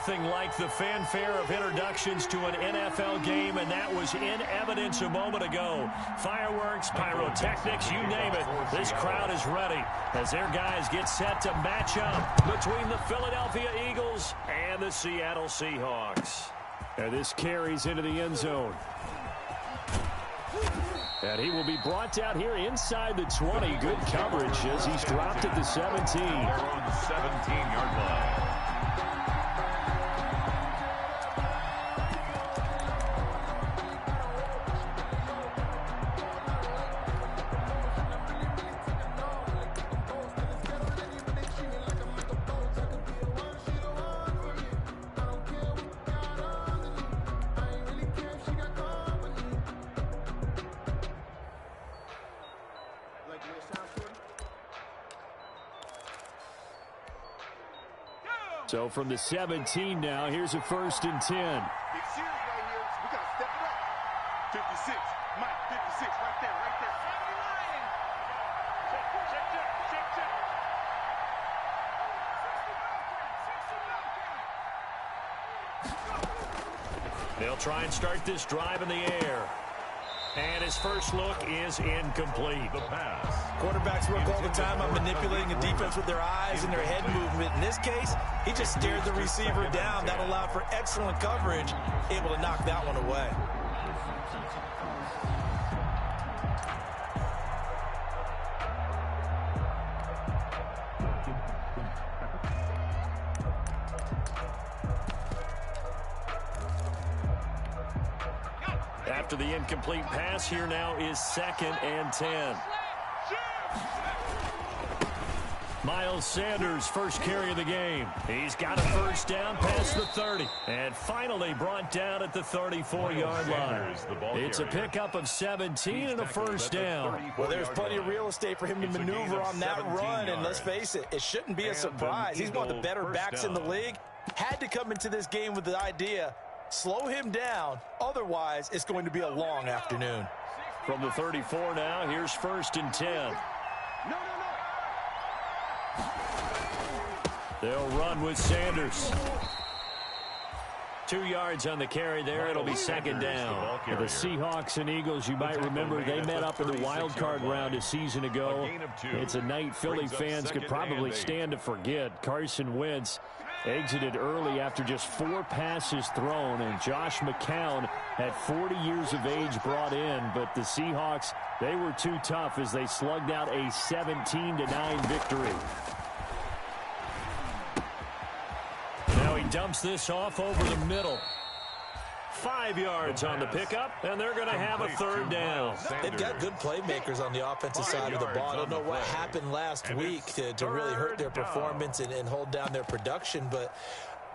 nothing like the fanfare of introductions to an NFL game, and that was in evidence a moment ago. Fireworks, pyrotechnics, you name it. This crowd is ready as their guys get set to match up between the Philadelphia Eagles and the Seattle Seahawks. And this carries into the end zone. And he will be brought down here inside the 20. Good coverage as he's dropped at the 17. They're on the 17-yard line. So from the 17 now, here's a 1st and 10. Big series right here. We got to step it up. 56. Mike, 56. Right there, right there. Check. They'll try and start this drive in the air. And his first look is incomplete. The pass. Quarterbacks work all the time on manipulating a defense with their eyes and their head movement. In this case, he just stared the receiver down. That allowed for excellent coverage, able to knock that one away. After the incomplete pass, here now is 2nd and 10. Miles Sanders, first carry of the game. He's got a first down past the 30. And finally brought down at the 34-yard line. It's a pickup of 17 and a first down. Well, there's plenty of real estate for him to maneuver on that run. And let's face it, it shouldn't be a surprise. He's one of the better backs in the league. Had to come into this game with the idea, slow him down. Otherwise, it's going to be a long afternoon. From the 34 now, here's 1st and 10. They'll run with Sanders. 2 yards on the carry there. It'll be 2nd down. The Seahawks and Eagles, you might remember, they met up in the wild card round a season ago. It's a night Philly fans could probably stand to forget. Carson Wentz exited early after just 4 passes thrown, and Josh McCown had 40 years of age brought in, but the Seahawks, they were too tough as they slugged out a 17-9 victory. Now he dumps this off over the middle. 5 yards on the pickup, and they're going to have a 3rd down. They've got good playmakers on the offensive side of the ball. I don't know what happened last week to really hurt their performance and hold down their production, but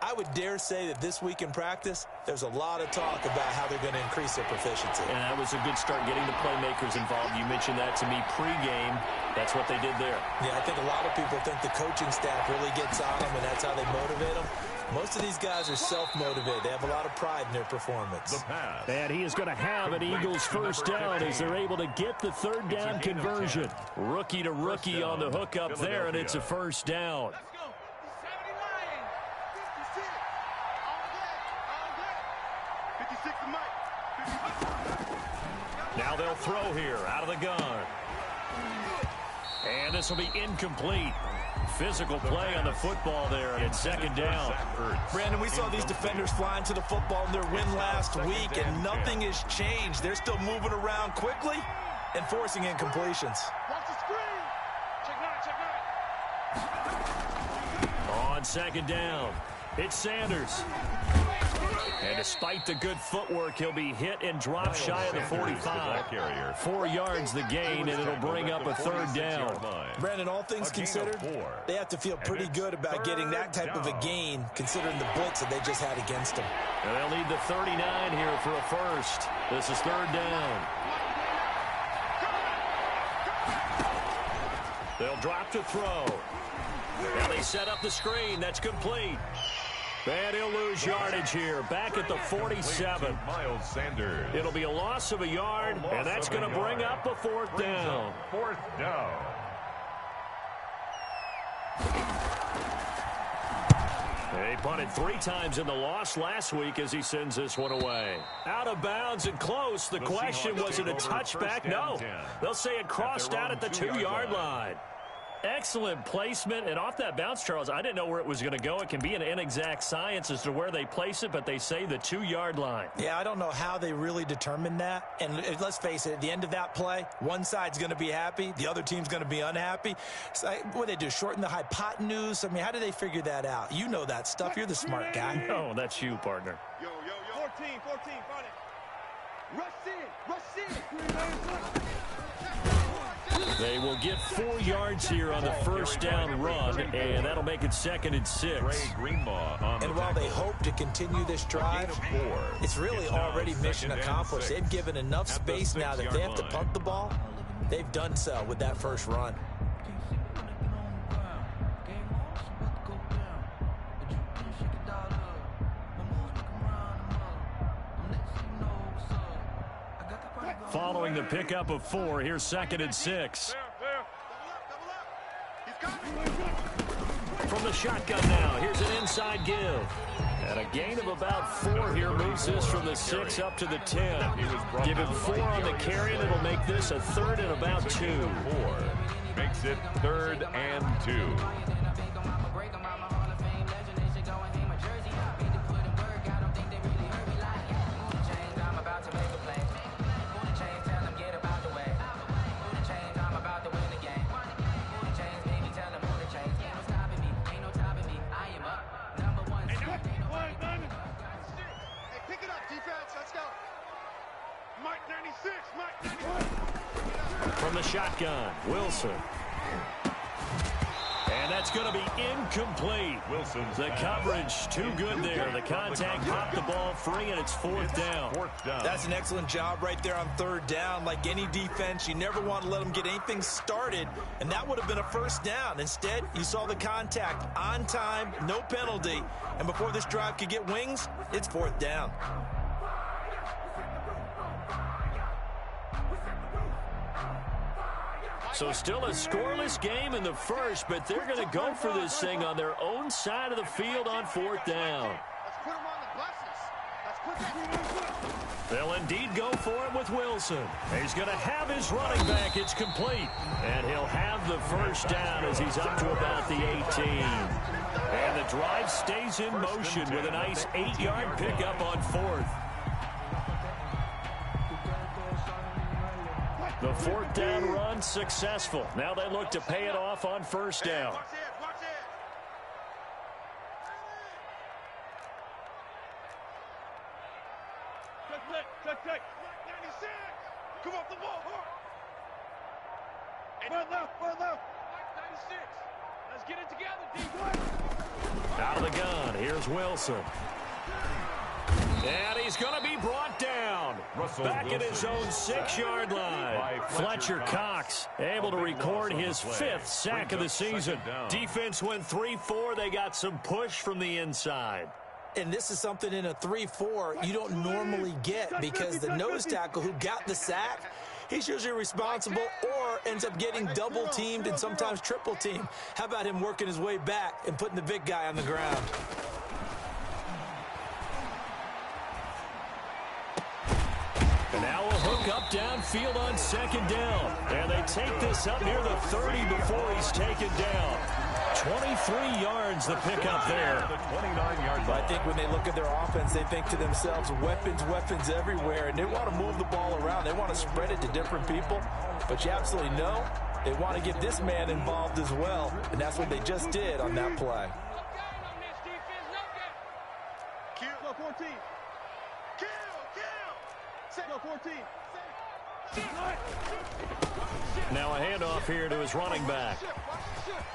I would dare say that this week in practice, there's a lot of talk about how they're going to increase their proficiency. And that was a good start, getting the playmakers involved. You mentioned that to me pregame. That's what they did there. Yeah, I think a lot of people think the coaching staff really gets on them, and that's how they motivate them. Most of these guys are self-motivated. They have a lot of pride in their performance. And he is going to have an Eagles first down as they're able to get the 3rd down conversion. Rookie to rookie on the hook up there, and it's a first down. Now they'll throw here out of the gun. And this will be incomplete. Physical play on the football there, and it's 2nd down. Brandon, we saw these defenders flying to the football in their win last week, and nothing has changed. They're still moving around quickly and forcing incompletions. Watch the screen. Check 9. On 2nd down, it's Sanders. And despite the good footwork, he'll be hit and drop shy of the 45. 4 yards the gain, and it'll bring up a 3rd down. Brandon, all things considered, they have to feel pretty good about getting that type of a gain, considering the blitz that they just had against them. And they'll need the 39 here for a first. This is 3rd down. They'll drop to throw. Now they set up the screen. That's complete. And he'll lose yardage here, back at the 47. Miles Sanders. It'll be a loss of a yard, and that's going to bring up a 4th down. 4th down. He punted 3 times in the loss last week as he sends this one away. Out of bounds and close. The question, was it a touchback? No. They'll say it crossed out at the 2-yard line. Excellent placement, and off that bounce, Charles, I didn't know where it was going to go. It can be an inexact science as to where they place it, but they say the 2-yard line. Yeah, I don't know how they really determined that. And let's face it, at the end of that play, one side's going to be happy, the other team's going to be unhappy. So what do they do, shorten the hypotenuse? I mean, how do they figure that out? You know that stuff. You're the smart guy. No, that's you, partner. Yo, 14, find it. Rush in. They will get 4 yards here on the first down run, and that'll make it 2nd and 6. And while they hope to continue this drive, it's really already mission accomplished. They've given enough space now that they have to punt the ball. They've done so with that first run. Following the pickup of 4, here's 2nd and 6. From the shotgun now, here's an inside give. And a gain of about 4 here moves this from the 6 up to the 10. Give him 4 on the carry, and it'll make this a 3rd and about 2. 4 makes it 3rd and 2. From the shotgun, Wilson. And that's going to be incomplete. The coverage too good there. The contact popped the ball free, and it's 4th down. That's an excellent job right there on 3rd down. Like any defense, you never want to let them get anything started, and that would have been a 1st down. Instead, you saw the contact on time, no penalty, and before this drive could get wings, it's 4th down. So still a scoreless game in the first, but they're going to go for this thing on their own side of the field on 4th down. They'll indeed go for it with Wilson. He's going to have his running back. It's complete. And he'll have the first down as he's up to about the 18. And the drive stays in motion with a nice 8-yard pickup on 4th. The 4th down run successful. Now they look to pay it off on 1st down. Watch it. Check. 96. Come off the ball. Run left. 96. Let's get it together, D. Out of the gun. Here's Wilson. And he's going to be brought down. Back at his own 6-yard line. Fletcher Cox able to record his 5th sack of the season. Defense went 3-4. They got some push from the inside. And this is something in a 3-4 you don't normally get, because the nose tackle who got the sack, he's usually responsible or ends up getting double-teamed and sometimes triple-teamed. How about him working his way back and putting the big guy on the ground? And now a hook up downfield on 2nd down. And they take this up near the 30 before he's taken down. 23 yards the pickup there. I think when they look at their offense, they think to themselves, weapons everywhere, and they want to move the ball around. They want to spread it to different people. But you absolutely know they want to get this man involved as well, and that's what they just did on that play. Kill 14. Kill. Set 14. Now a handoff here to his running back.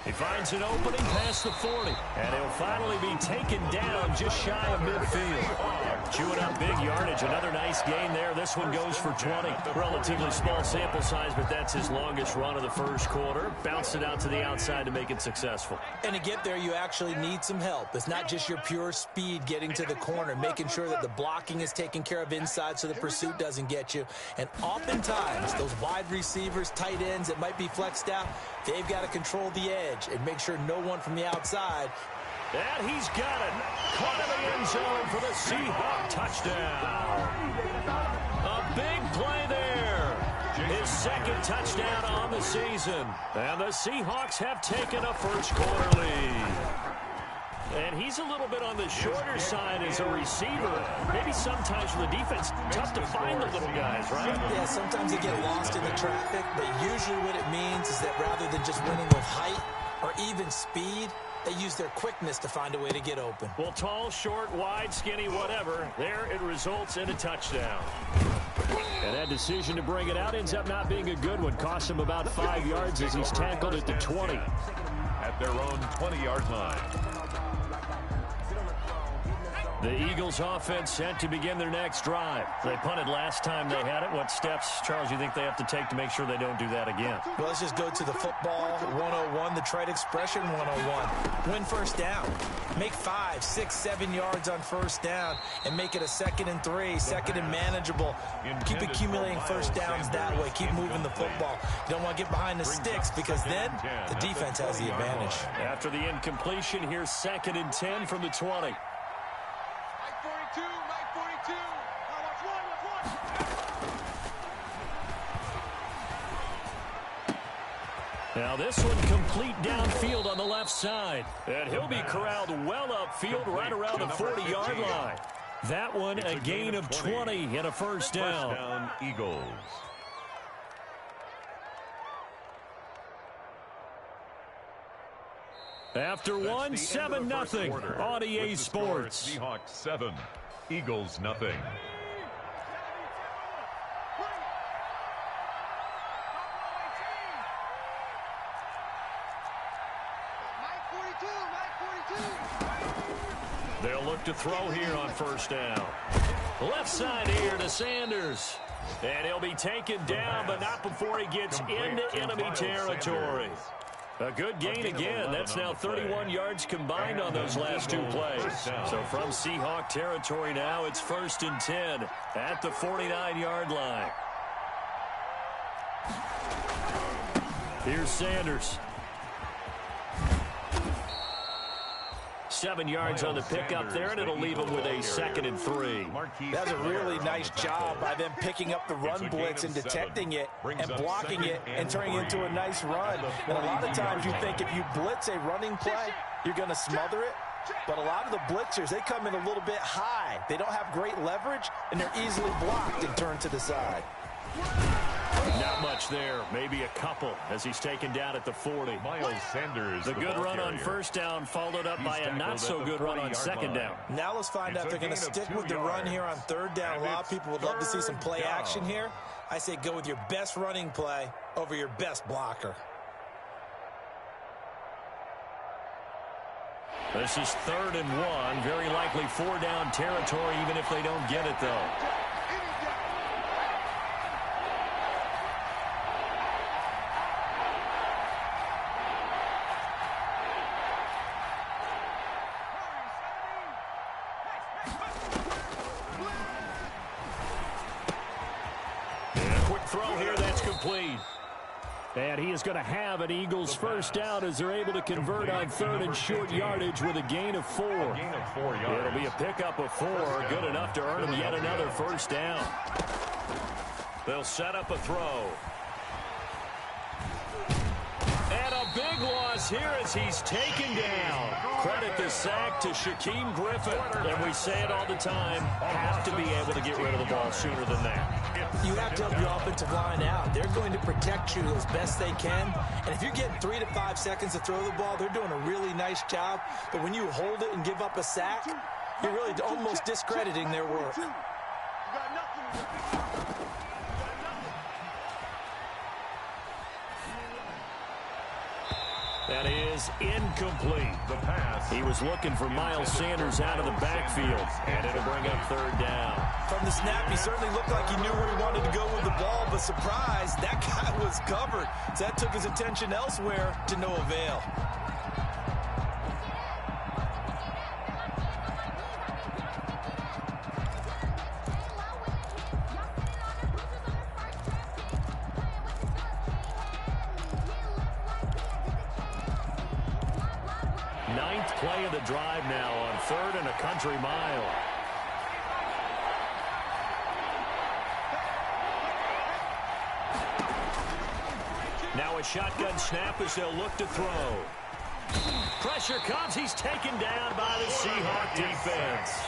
He finds an opening past the 40, and he'll finally be taken down just shy of midfield. Chewing up big yardage. Another nice gain there. This one goes for 20. Relatively small sample size, but that's his longest run of the first quarter. Bounced it out to the outside to make it successful. And to get there, you actually need some help. It's not just your pure speed getting to the corner, making sure that the blocking is taken care of inside so the pursuit doesn't get you. And oftentimes, those wide receivers, tight ends that might be flexed out, they've got to control the edge and make sure no one from the outside And he's got it. Caught in the end zone for the Seahawk touchdown. A big play there. His second touchdown on the season. And the Seahawks have taken a first-quarter lead. And he's a little bit on the shorter side as a receiver. Maybe sometimes for the defense, tough to find the little guys, right? Yeah, sometimes they get lost in the traffic, but usually what it means is that rather than just winning with height or even speed, they use their quickness to find a way to get open. Well, tall, short, wide, skinny, whatever, there it results in a touchdown. And that decision to bring it out ends up not being a good one. Costs him about 5 yards as he's tackled at the 20. At their own 20-yard line. The Eagles offense set to begin their next drive. They punted last time they had it. What steps, Charles, you think they have to take to make sure they don't do that again? Well, let's just go to the football 101, the trade expression 101. Win first down. Make 5, 6, 7 yards on first down and make it a 2nd and 3, 2nd and manageable. Keep accumulating first downs that way. Keep moving the football. You don't want to get behind the sticks because then the defense has the advantage. After the incompletion, here's 2nd and 10 from the 20. Now this one complete downfield on the left side. And he'll be corralled well upfield right around the 40-yard line. That one a gain of 20 and a first down. First down, Eagles. After one, 7-0 on EA Sports. Seahawks 7, Eagles nothing. They'll look to throw here on first down. Left side here to Sanders. And he'll be taken down, but not before he gets into enemy territory. A good gain again. That's now 31 yards combined on those last 2 plays. So from Seahawk territory now, it's 1st and 10 at the 49-yard line. Here's Sanders. 7 yards on the pickup there, and it'll leave him with a 2nd and 3. That's a really nice job by them picking up the run blitz and detecting it and blocking it and turning it into a nice run. And a lot of times you think if you blitz a running play, you're going to smother it. But a lot of the blitzers, they come in a little bit high. They don't have great leverage, and they're easily blocked and turned to the side. Not much there, maybe a couple as he's taken down at the 40. Miles Sanders, the good run on first down followed up by a not-so-good run on second down. Now let's find out if they're going to stick with the run here on third down. A lot of people would love to see some play action here. I say go with your best running play over your best blocker. This is 3rd and 1. Very likely 4-down territory, even if they don't get it, though. Throw here, that's complete. And he is going to have an Eagles first down as they're able to convert on 3rd and short yardage with a gain of 4. It'll be a pickup of 4, good enough to earn him yet another first down. They'll set up a throw. And a big loss here as he's taken down. Credit the sack to Shaquem Griffin. And we say it all the time, have to be able to get rid of the ball sooner than that. You have to help your offensive line out. They're going to protect you as best they can. And if you're getting 3 to 5 seconds to throw the ball, they're doing a really nice job. But when you hold it and give up a sack, you're really almost discrediting their work. That is incomplete. The pass. He was looking for Miles Sanders out of the backfield, and it'll bring up 3rd down. From the snap, he certainly looked like he knew where he wanted to go with the ball, but surprise, that guy was covered. So that took his attention elsewhere to no avail. 9th play of the drive now on 3rd and a country mile. Now a shotgun snap as they'll look to throw. Pressure comes. He's taken down by the Seahawk defense.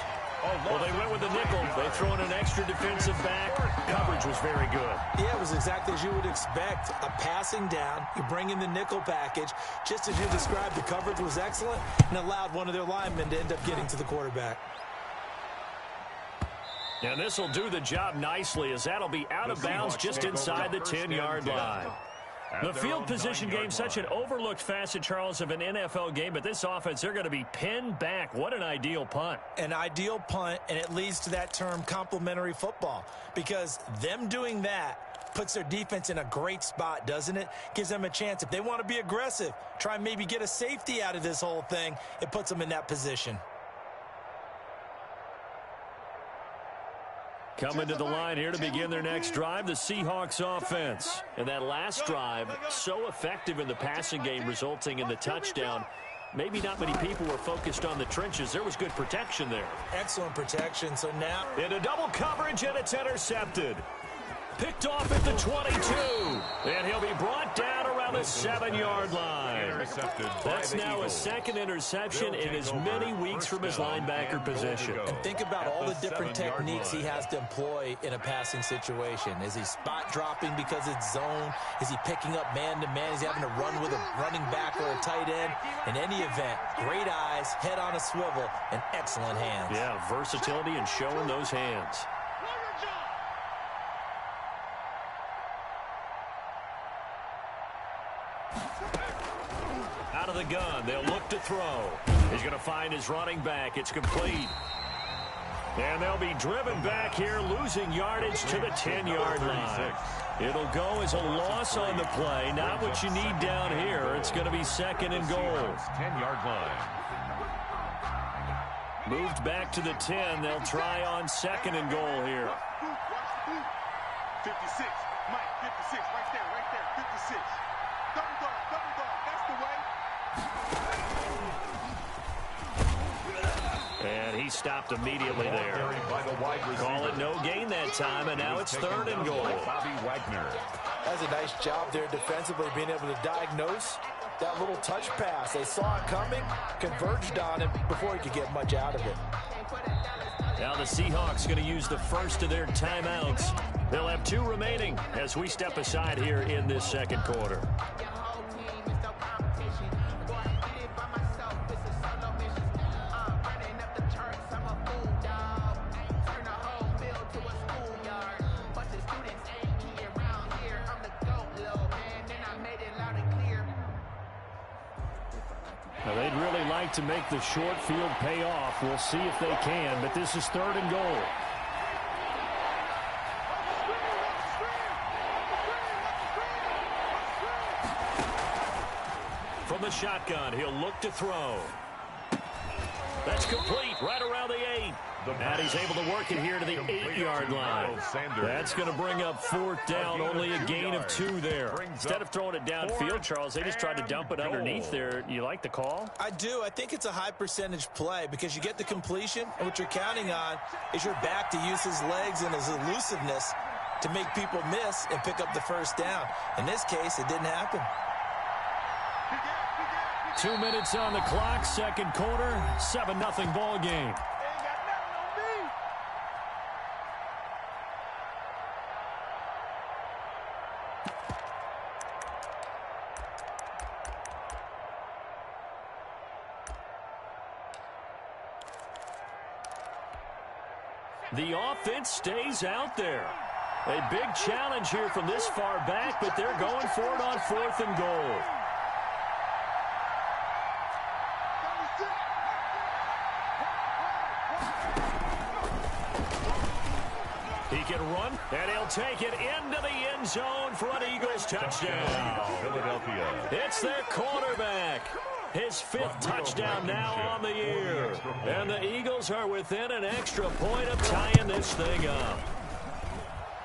Well, they went with the nickel. They throw in an extra defensive back. Coverage was very good. Yeah, it was exactly as you would expect. A passing down. You bring in the nickel package. Just as you described, the coverage was excellent and allowed one of their linemen to end up getting to the quarterback. And this will do the job nicely as that'll be out of bounds just inside the 10-yard line. The field position game, such an overlooked facet, Charles, of an NFL game, but this offense, they're going to be pinned back. What an ideal punt. An ideal punt, and it leads to that term complementary football, because them doing that puts their defense in a great spot, doesn't it? Gives them a chance. If they want to be aggressive, try and maybe get a safety out of this whole thing, it puts them in that position. Coming to the line here to begin their next drive, the Seahawks offense. And that last drive, so effective in the passing game, resulting in the touchdown. Maybe not many people were focused on the trenches. There was good protection there. Excellent protection. So now into double coverage, and it's intercepted. Picked off at the 22. And he'll be brought down around the 7-yard line. That's now a second interception in as many weeks from his linebacker position. And think about all the different techniques he has to employ in a passing situation. Is he spot dropping because it's zone? Is he picking up man-to-man? Is he having to run with a running back or a tight end? In any event, great eyes, head on a swivel, and excellent hands. Yeah, versatility and showing those hands. Out of the gun, they'll look to throw. He's going to find his running back. It's complete. And they'll be driven back here, losing yardage to the 10-yard line. It'll go as a loss on the play. Not what you need down here. It's going to be 2nd and goal. 10-yard line. Moved back to the 10. They'll try on 2nd and goal here. 56. Mike, 56. Right there. 56. Double guard. That's the way. And he stopped immediately there. Call it no gain that time, and now it's 3rd and goal. Bobby Wagner. That's a nice job there defensively, being able to diagnose that little touch pass. They saw it coming, converged on it before he could get much out of it. Now the Seahawks going to use the first of their timeouts. They'll have 2 remaining as we step aside here in this 2nd quarter. Now they'd really like to make the short field pay off. We'll see if they can, but this is 3rd and goal. From the shotgun, he'll look to throw. That's complete, right around the 8. And he's able to work it here to the 8-yard line. That's going to bring up 4th down, only a gain of 2 there. Instead of throwing it downfield, Charles, they just tried to dump it underneath there. You like the call? I do. I think it's a high percentage play because you get the completion, and what you're counting on is your back to use his legs and his elusiveness to make people miss and pick up the 1st down. In this case, it didn't happen. 2 minutes on the clock, 2nd quarter, 7-0 ball game. The offense stays out there. A big challenge here from this far back, but they're going for it on 4th and goal. He can run, and he'll take it into the end zone for an Eagles touchdown. Philadelphia. It's their quarterback. His 5th touchdown now on the year. And the Eagles are within an extra point of tying this thing up.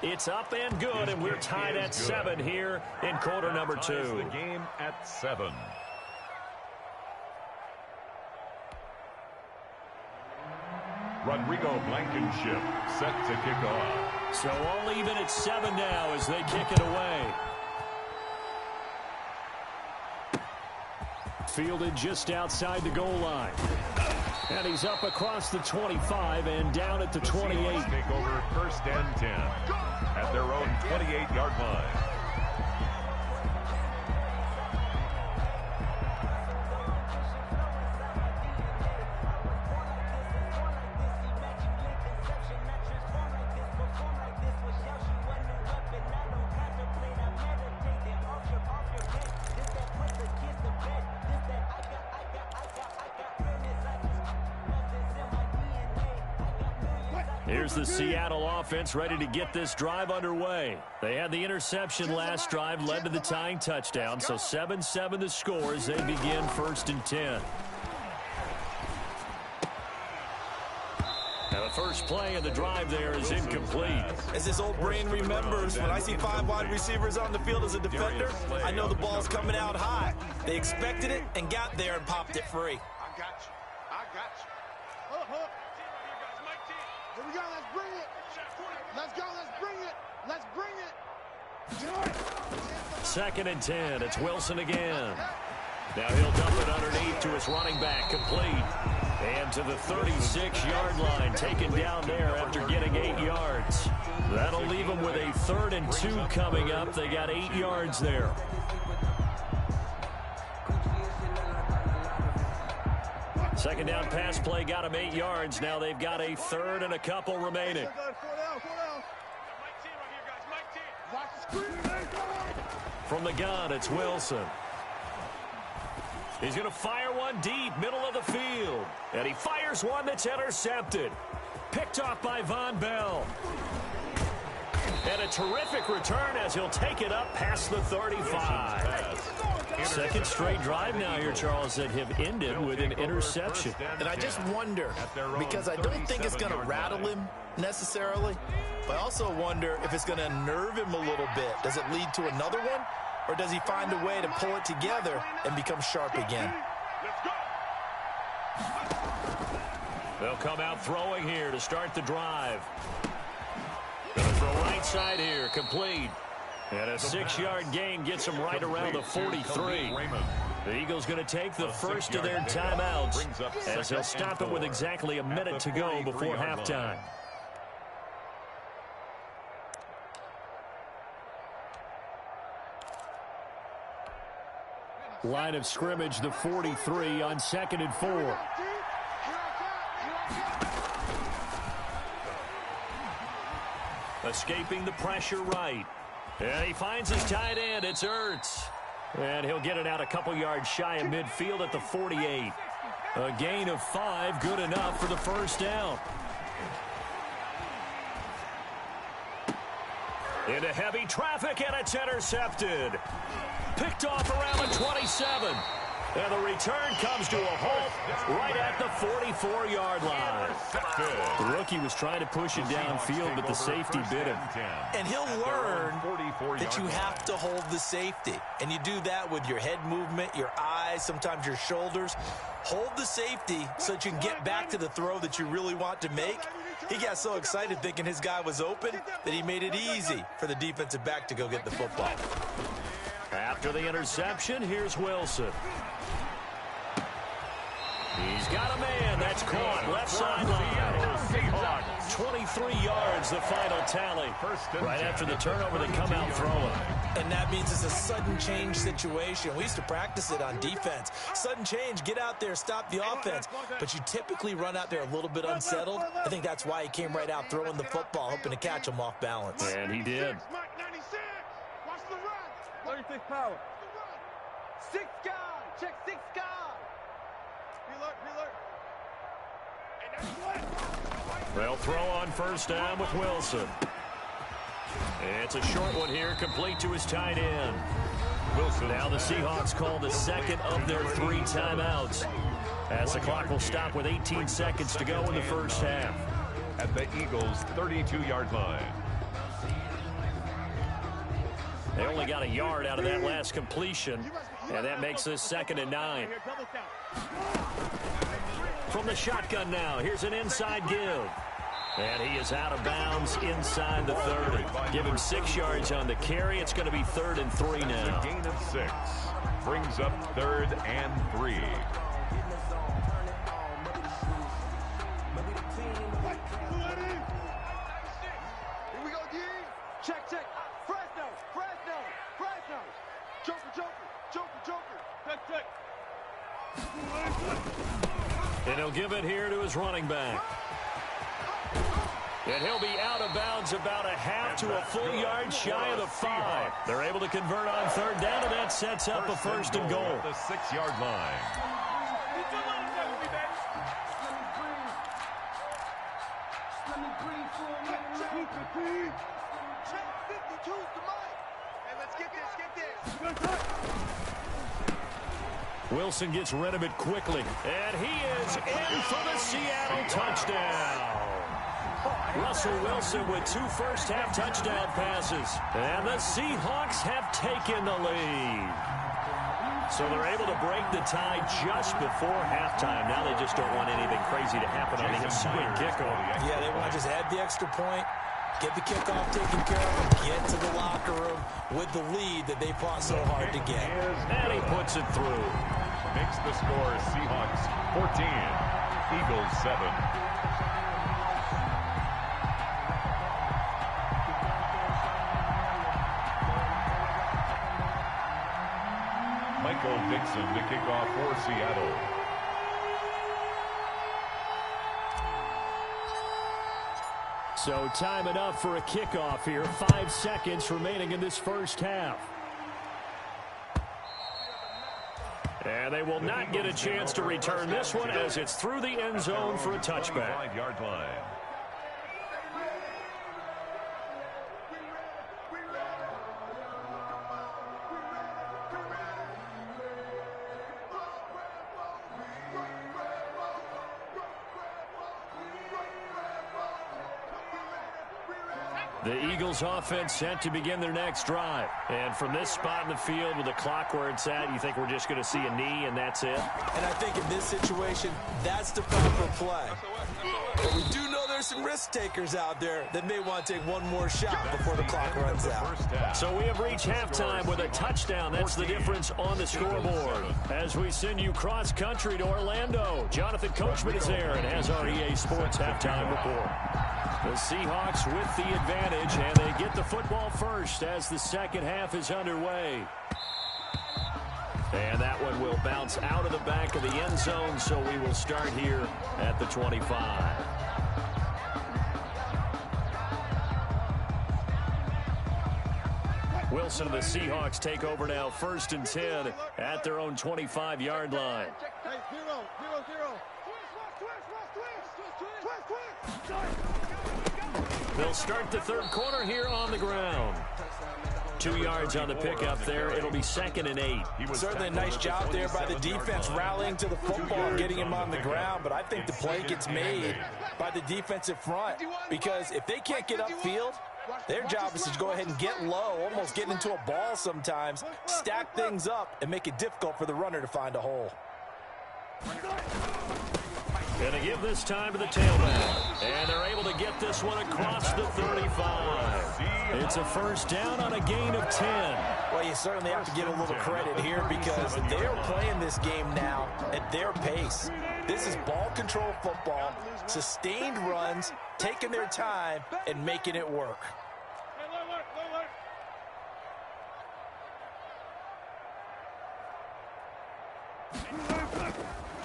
It's up and good, and we're tied at 7 here in quarter number 2. The game at 7. Rodrigo Blankenship set to kick off. So all even at 7 now as they kick it away. Fielded just outside the goal line. And he's up across the 25 and down at the 28. Take over 1st and 10 at their own 28-yard line. Here's the Seattle offense ready to get this drive underway. They had the interception last drive, led to the tying touchdown. So 7-7 the score as they begin 1st and 10. Now the first play of the drive there is incomplete. As his old brain remembers, when I see 5 wide receivers on the field as a defender, I know the ball's coming out high. They expected it and got there and popped it free. I got you. I got you. Here we go. Let's bring it. Let's go. Let's bring it. Let's bring it. 2nd and 10. It's Wilson again. Now he'll dump it underneath to his running back, complete. And to the 36-yard line, taken down there after getting 8 yards. That'll leave him with a 3rd and 2 coming up. They got 8 yards there. Second down pass play got him 8 yards. Now they've got a 3rd and a couple remaining. From the gun, it's Wilson. He's going to fire one deep, middle of the field. And he fires one that's intercepted. Picked off by Von Bell. And a terrific return as he'll take it up past the 35. Second straight drive now here, Charles, that have ended with an interception. And I just wonder, because I don't think it's going to rattle him necessarily, but I also wonder if it's going to unnerve him a little bit. Does it lead to another one, or does he find a way to pull it together and become sharp again? They'll come out throwing here to start the drive. Going to throw right side here, complete. And a 6-yard gain gets them right around the 43. The Eagles going to take the first of their timeouts as they'll stop it with exactly a minute to go before halftime. Line of scrimmage, the 43 on 2nd and 4. Escaping the pressure right. And he finds his tight end. It's Ertz. And he'll get it out a couple yards shy of midfield at the 48. A gain of 5, good enough for the first down. Into heavy traffic, and it's intercepted. Picked off around the 27. And the return comes to a halt right at the 44-yard line. The rookie was trying to push it downfield, but the safety bit him. And he'll learn that you have to hold the safety. And you do that with your head movement, your eyes, sometimes your shoulders. Hold the safety so that you can get back to the throw that you really want to make. He got so excited thinking his guy was open that he made it easy for the defensive back to go get the football. After the interception, here's Wilson. He's got a man. That's caught. Left sideline. 23 yards, the final tally. Right after the turnover, they come out throwing. And that means it's a sudden change situation. We used to practice it on defense. Sudden change, get out there, stop the offense. But you typically run out there a little bit unsettled. I think that's why he came right out throwing the football, hoping to catch him off balance. And he did. Watch the run. 36 power. 6 guard. Check 6 guard. They'll throw on first down with Wilson. It's a short one here, complete to his tight end. Wilson. Now the Seahawks call the second of their 3 timeouts, as the clock will stop with 18 seconds to go in the first half. At the Eagles' 32-yard line. They only got a yard out of that last completion, and that makes this 2nd and 9. From the shotgun now, here's an inside give. And he is out of bounds inside the 30. Give him 6 yards on the carry. It's going to be 3rd and 3 now. A gain of 6. Brings up 3rd and 3. Here we go, D. Check, check. Fresno, Fresno, Fresno. Joker, Joker, Joker, Joker. Check, check. And he'll give it here to his running back. And he'll be out of bounds about a half to a full yard shy of the 5. They're able to convert on 3rd down, and that sets up a 1st and goal. At the 6-yard line. Check 52's the mic. Hey, let's get this, Wilson gets rid of it quickly, and he is in for the Seattle touchdown. Russell Wilson with 2 first-half touchdown passes, and the Seahawks have taken the lead. So they're able to break the tie just before halftime. Now they just don't want anything crazy to happen on the ensuing kickoff. Yeah, they want to just add the extra point, get the kickoff taken care of, and get to the locker room with the lead that they fought so hard to get. And he puts it through. Makes the score Seahawks 14, Eagles 7. Michael Dixon to kick off for Seattle. So time enough for a kickoff here. 5 seconds remaining in this first half. And they will not get a chance to return this one as it's through the end zone for a touchback. 5-yard line. The Eagles offense set to begin their next drive. And from this spot in the field with the clock where it's at, you think we're just going to see a knee and that's it? And I think in this situation, that's the proper play. But we do know there's some risk takers out there that may want to take one more shot before the clock runs out. So we have reached halftime with a touchdown. That's the difference on the scoreboard. As we send you cross-country to Orlando, Jonathan Coachman is there and has our EA Sports halftime report. The Seahawks with the advantage, and they get the football first as the second half is underway. And that one will bounce out of the back of the end zone, so we will start here at the 25. Wilson and the Seahawks take over now, 1st and 10 at their own 25-yard line. Hey, 0, 0, 0. They'll start the 3rd quarter here on the ground. 2 yards on the pickup there. It'll be 2nd and 8. Certainly a nice job there by the defense rallying to the football, getting him on the ground. But I think the play gets made by the defensive front because if they can't get upfield, their job is to go ahead and get low, almost get into a ball sometimes, stack things up, and make it difficult for the runner to find a hole. Going to give this time to the tailback. And they're able to get this one across the 35. It's a 1st down on a gain of 10. Well, you certainly have to give a little credit here because they're playing this game now at their pace. This is ball control football, sustained runs, taking their time, and making it work.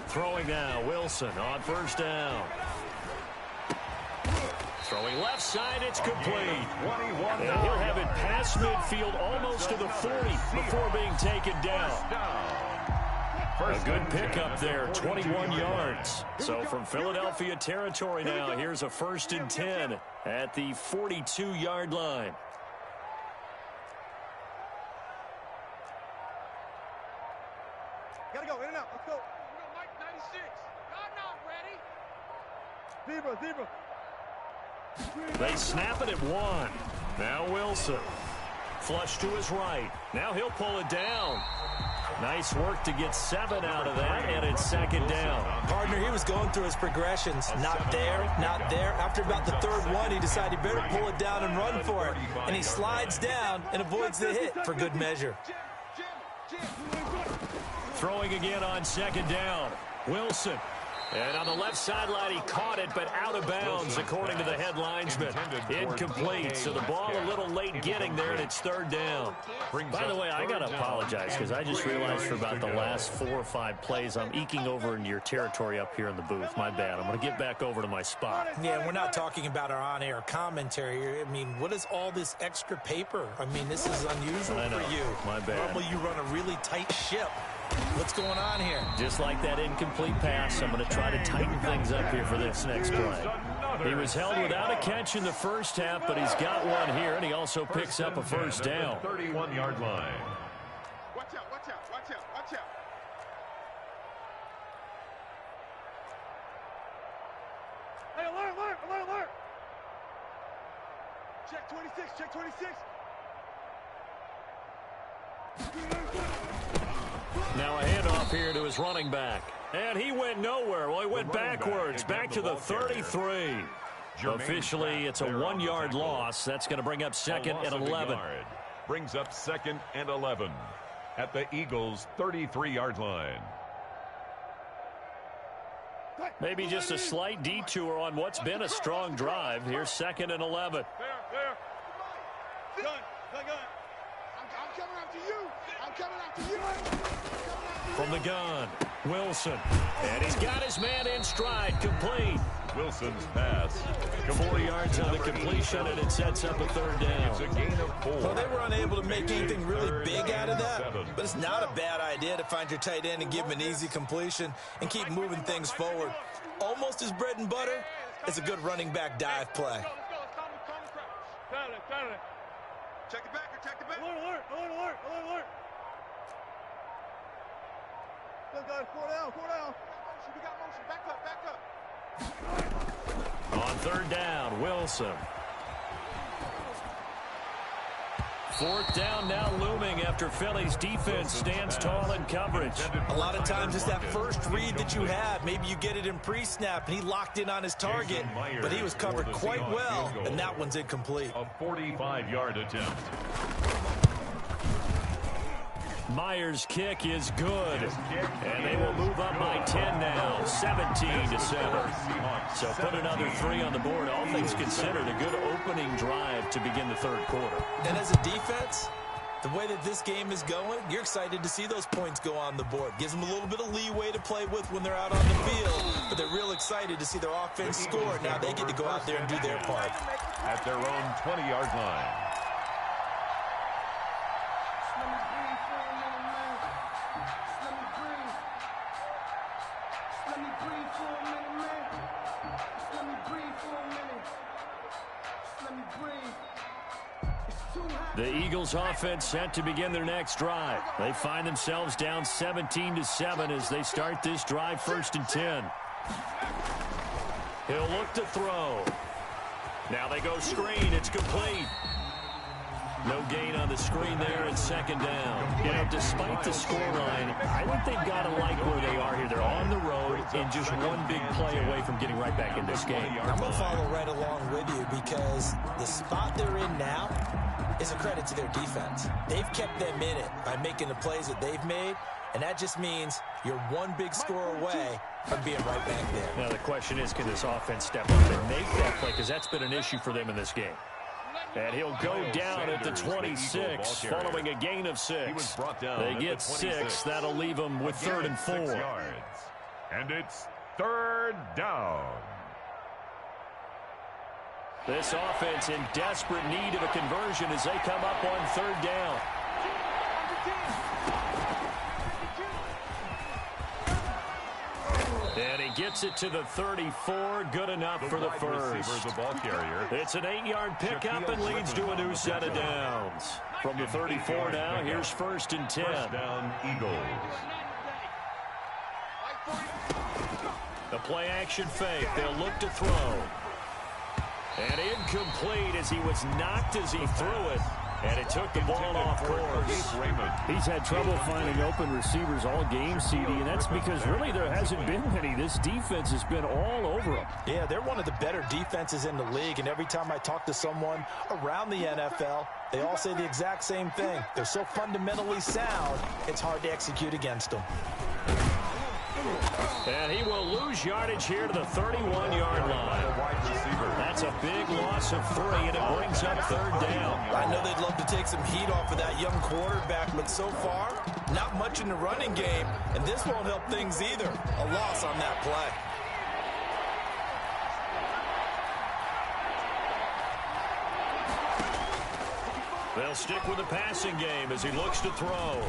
Throwing now, Wilson on 1st down. Throwing left side, it's complete. And he'll have it past midfield almost to the 40 before being taken down. A good pickup there, 21 yards. So from Philadelphia territory now, here's a 1st and 10 at the 42-yard line. Gotta go, in and out, let's go. Mike 96. God, not ready. Zebra, zebra. They snap it at 1. Now Wilson. Flush to his right. Now he'll pull it down. Nice work to get 7 out of that, and it's second down. Partner, he was going through his progressions. Not there, not there. After about the third one, he decided he better pull it down and run for it. And he slides down and avoids the hit for good measure. Throwing again on second down. Wilson. And on the left sideline, he caught it, but out of bounds, according to the head linesman. Incomplete, so the ball a little late getting there, and it's third down. By the way, I got to apologize, because I just realized for about the last 4 or 5 plays, I'm eking over into your territory up here in the booth. My bad. I'm going to get back over to my spot. Yeah, we're not talking about our on-air commentary here. I mean, what is all this extra paper? I mean, this is unusual for you. My bad. Normally, you run a really tight ship. What's going on here? Just like that incomplete pass, I'm going to try to tighten things up here for this next play. He was held without a catch in the first half, but he's got one here, and he also picks up a first down. 31-yard line. Watch out, watch out, watch out, watch out. Hey, alert, alert, alert, alert. Check 26, check 26. Now a handoff here to his running back. And he went nowhere. Well, he went backwards, back to the 33. Officially, it's a 1-yard loss. That's going to bring up second and 11. Brings up second and 11 at the Eagles' 33-yard line. Maybe just a slight detour on what's been a strong drive. Here's second and 11. Gun, gun, gun. I'm coming after you. I'm coming after you. From the gun, Wilson. And he's got his man in stride, complete. Wilson's pass. 4 yards on the completion, and it sets up a third down. It's a gain of 4. Well, they were unable to make anything really big out of that, but it's not a bad idea to find your tight end and give him an easy completion and keep moving things forward. Almost his bread and butter is a good running back dive play. Check it back, check it back. Alert, alert, alert, alert, alert, alert. Look, guys, 4 down, 4 down. We got motion. Back up, back up. On third down, Wilson. Fourth down now looming after Philly's defense stands tall in coverage. A lot of times it's that first read that you have. Maybe you get it in pre-snap, and he locked in on his target, but he was covered quite well, and that one's incomplete. A 45-yard attempt. Myers' kick is good, and they will move up by 10 now, 17-7. So put another 3 on the board. All things considered, a good opening drive to begin the third quarter. And as a defense, the way that this game is going, you're excited to see those points go on the board. Gives them a little bit of leeway to play with when they're out on the field, but they're real excited to see their offense score. Now they get to go out there and do their part. At their own 20-yard line. The Eagles offense set to begin their next drive. They find themselves down 17-7 as they start this drive, 1st and 10. He'll look to throw. Now they go screen. It's complete. No gain on the screen there, and second down. You know, despite the scoreline, I think they've got to like where they are here. They're on the road and just one big play away from getting right back in this game. I'm going to follow right along with you because the spot they're in now is a credit to their defense. They've kept them in it by making the plays that they've made, and that just means you're one big score away from being right back there. Now the question is, can this offense step up and make that play? Because that's been an issue for them in this game. And he'll go down at the 26 following a gain of 6. They get 6. That'll leave them with 3rd and 4. And it's 3rd down. This offense in desperate need of a conversion as they come up on 3rd down. And he gets it to the 34. Good enough for the first. The ball carrier. It's an 8-yard pickup and leads to a new set of downs. From the 34 now, here's 1st and 10. First down, Eagles. The play action fake. They'll look to throw. And incomplete as he was knocked as he threw it. And it took the ball off course. He's had trouble finding open receivers all game, CD, and that's because really there hasn't been many. This defense has been all over them. Yeah, they're one of the better defenses in the league, and every time I talk to someone around the NFL, they all say the exact same thing. They're so fundamentally sound, it's hard to execute against them. And he will lose yardage here to the 31-yard line. That's a big loss of 3, and it brings up 3rd down. I know they'd love to take some heat off of that young quarterback, but so far, not much in the running game, and this won't help things either. A loss on that play. They'll stick with the passing game as he looks to throw.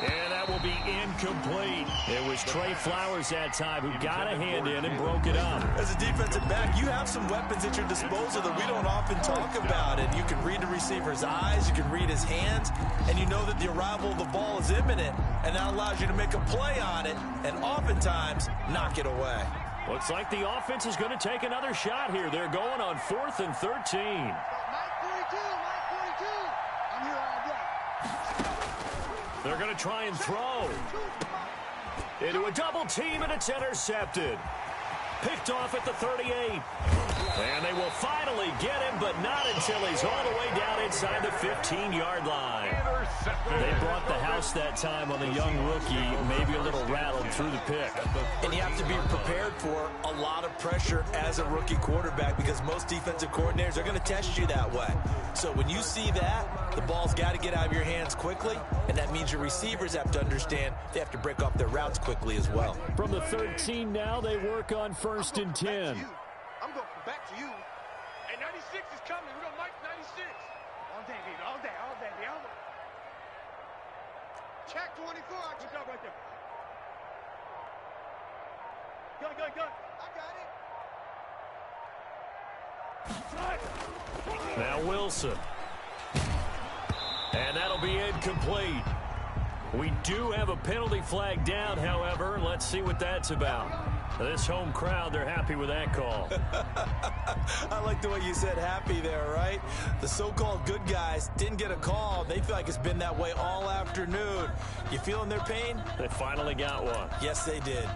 And that will be incomplete. It was Trey Flowers that time who got a hand in and broke it up. As a defensive back, you have some weapons at your disposal that we don't often talk about. And you can read the receiver's eyes, you can read his hands, and you know that the arrival of the ball is imminent. And that allows you to make a play on it and oftentimes knock it away. Looks like the offense is going to take another shot here. They're going on 4th and 13. Mike 42, Mike 42. I'm here all day. They're going to try and throw. Into a double team, and it's intercepted. Picked off at the 38. And they will finally get him, but not until he's all the way down inside the 15-yard line. They brought the house that time on the young rookie, maybe a little rattled through the pick. And you have to be prepared for a lot of pressure as a rookie quarterback because most defensive coordinators are going to test you that way. So when you see that, the ball's got to get out of your hands quickly, and that means your receivers have to understand they have to break off their routes quickly as well. From the 13 now, they work on 1st and 10. I'm going back to you. Hey, 96 is coming. We're going to Mike 96. All day, baby. All day, all day, baby. All day. Check 24. Good job right there. Gun. I got it. Now Wilson. And that'll be incomplete. We do have a penalty flag down, however. Let's see what that's about. This home crowd, they're happy with that call. I like the way you said happy there, right? The so-called good guys didn't get a call. They feel like it's been that way all afternoon. You feeling their pain? They finally got one. Yes, they did.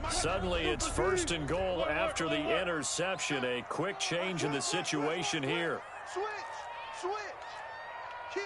Suddenly, it's 1st and goal after the interception. A quick change in the situation here. Switch. Kill.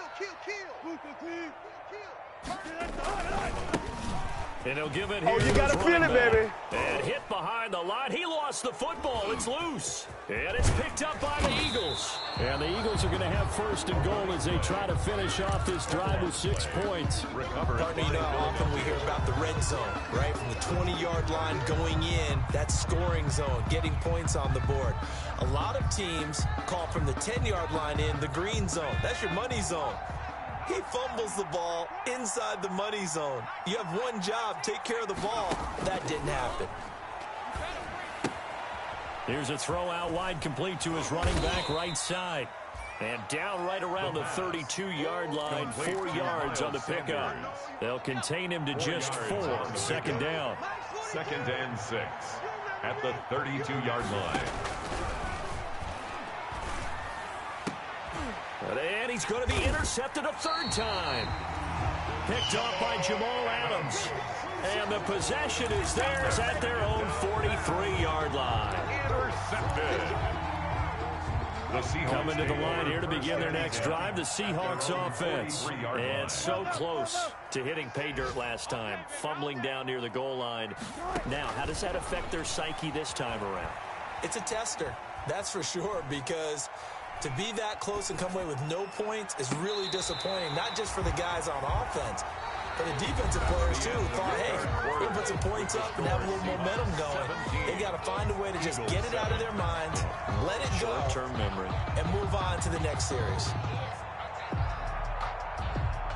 And he'll give it here. Oh, you got to feel it, baby. And hit behind the line. He lost the football. It's loose. And it's picked up by the Eagles. And the Eagles are going to have 1st and goal as they try to finish off this drive with 6 points. Partner, you know how often we hear about the red zone, right? From the 20-yard line going in, that scoring zone, getting points on the board. A lot of teams call from the 10-yard line in the green zone. That's your money zone. He fumbles the ball inside the money zone. You have one job, take care of the ball. That didn't happen. Here's a throw out wide, complete to his running back right side. And down right around the 32-yard line, 4 yards on the pickup. They'll contain him to just 4. 2nd down. 2nd and 6 at the 32-yard line. And he's going to be intercepted a 3rd time. Picked off by Jamal Adams. And the possession is theirs at their own 43-yard line. Intercepted. Coming to the line here to begin their next drive, the Seahawks offense. And so close to hitting pay dirt last time, fumbling down near the goal line. Now, how does that affect their psyche this time around? It's a tester, that's for sure, because to be that close and come away with no points is really disappointing, not just for the guys on offense, but the defensive players, too, thought, hey, we're going to put some points up and have a little momentum going. They've got to find a way to just get it out of their minds, let it go, short-term memory, and move on to the next series.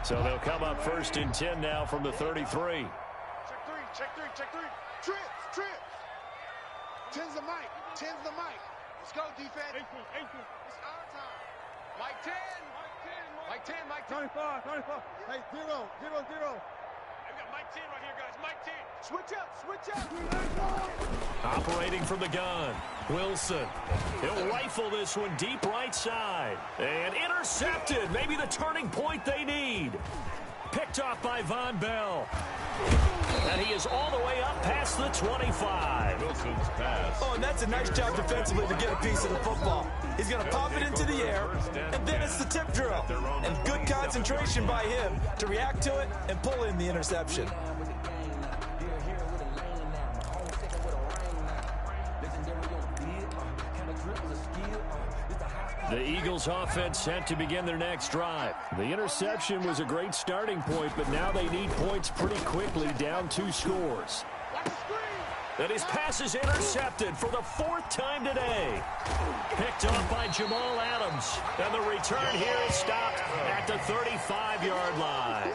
So they'll come up 1st and 10 now from the 33. Check three. Trips. 10's the mic. Let's go, defense. It's our time. Mike 10. Mike 10. 25. Hey, 0. Hey, we got Mike 10 right here, guys. Mike 10. Switch up. Operating from the gun. Wilson. He'll rifle this one deep right side. And intercepted. Maybe the turning point they need. Picked off by Von Bell. And he is all the way up past the 25. Wilson's pass. Oh, and that's a nice job defensively to get a piece of the football. He's going to pop it into the air, and then it's the tip drill. And good concentration by him to react to it and pull in the interception. The Eagles offense set to begin their next drive. The interception was a great starting point, but now they need points pretty quickly, down 2 scores. And his pass is intercepted for the 4th time today. Picked off by Jamal Adams. And the return here is stopped at the 35-yard line.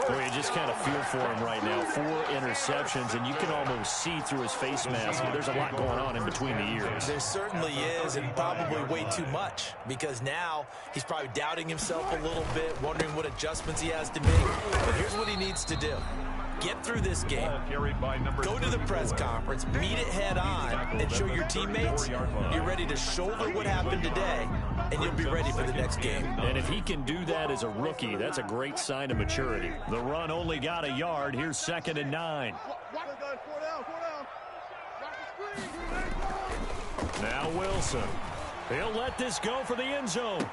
Well, you just kind of feel for him right now. 4 interceptions, and you can almost see through his face mask. There's a lot going on in between the ears. There certainly is, and probably way too much, because now he's probably doubting himself a little bit, wondering what adjustments he has to make. But here's what he needs to do. Get through this game, go to the press conference, meet it head on, and show your teammates you're ready to shoulder what happened today, and you'll be ready for the next game. And if he can do that as a rookie, that's a great sign of maturity. The run only got a yard. Here's 2nd and 9. Now Wilson. He'll let this go for the end zone.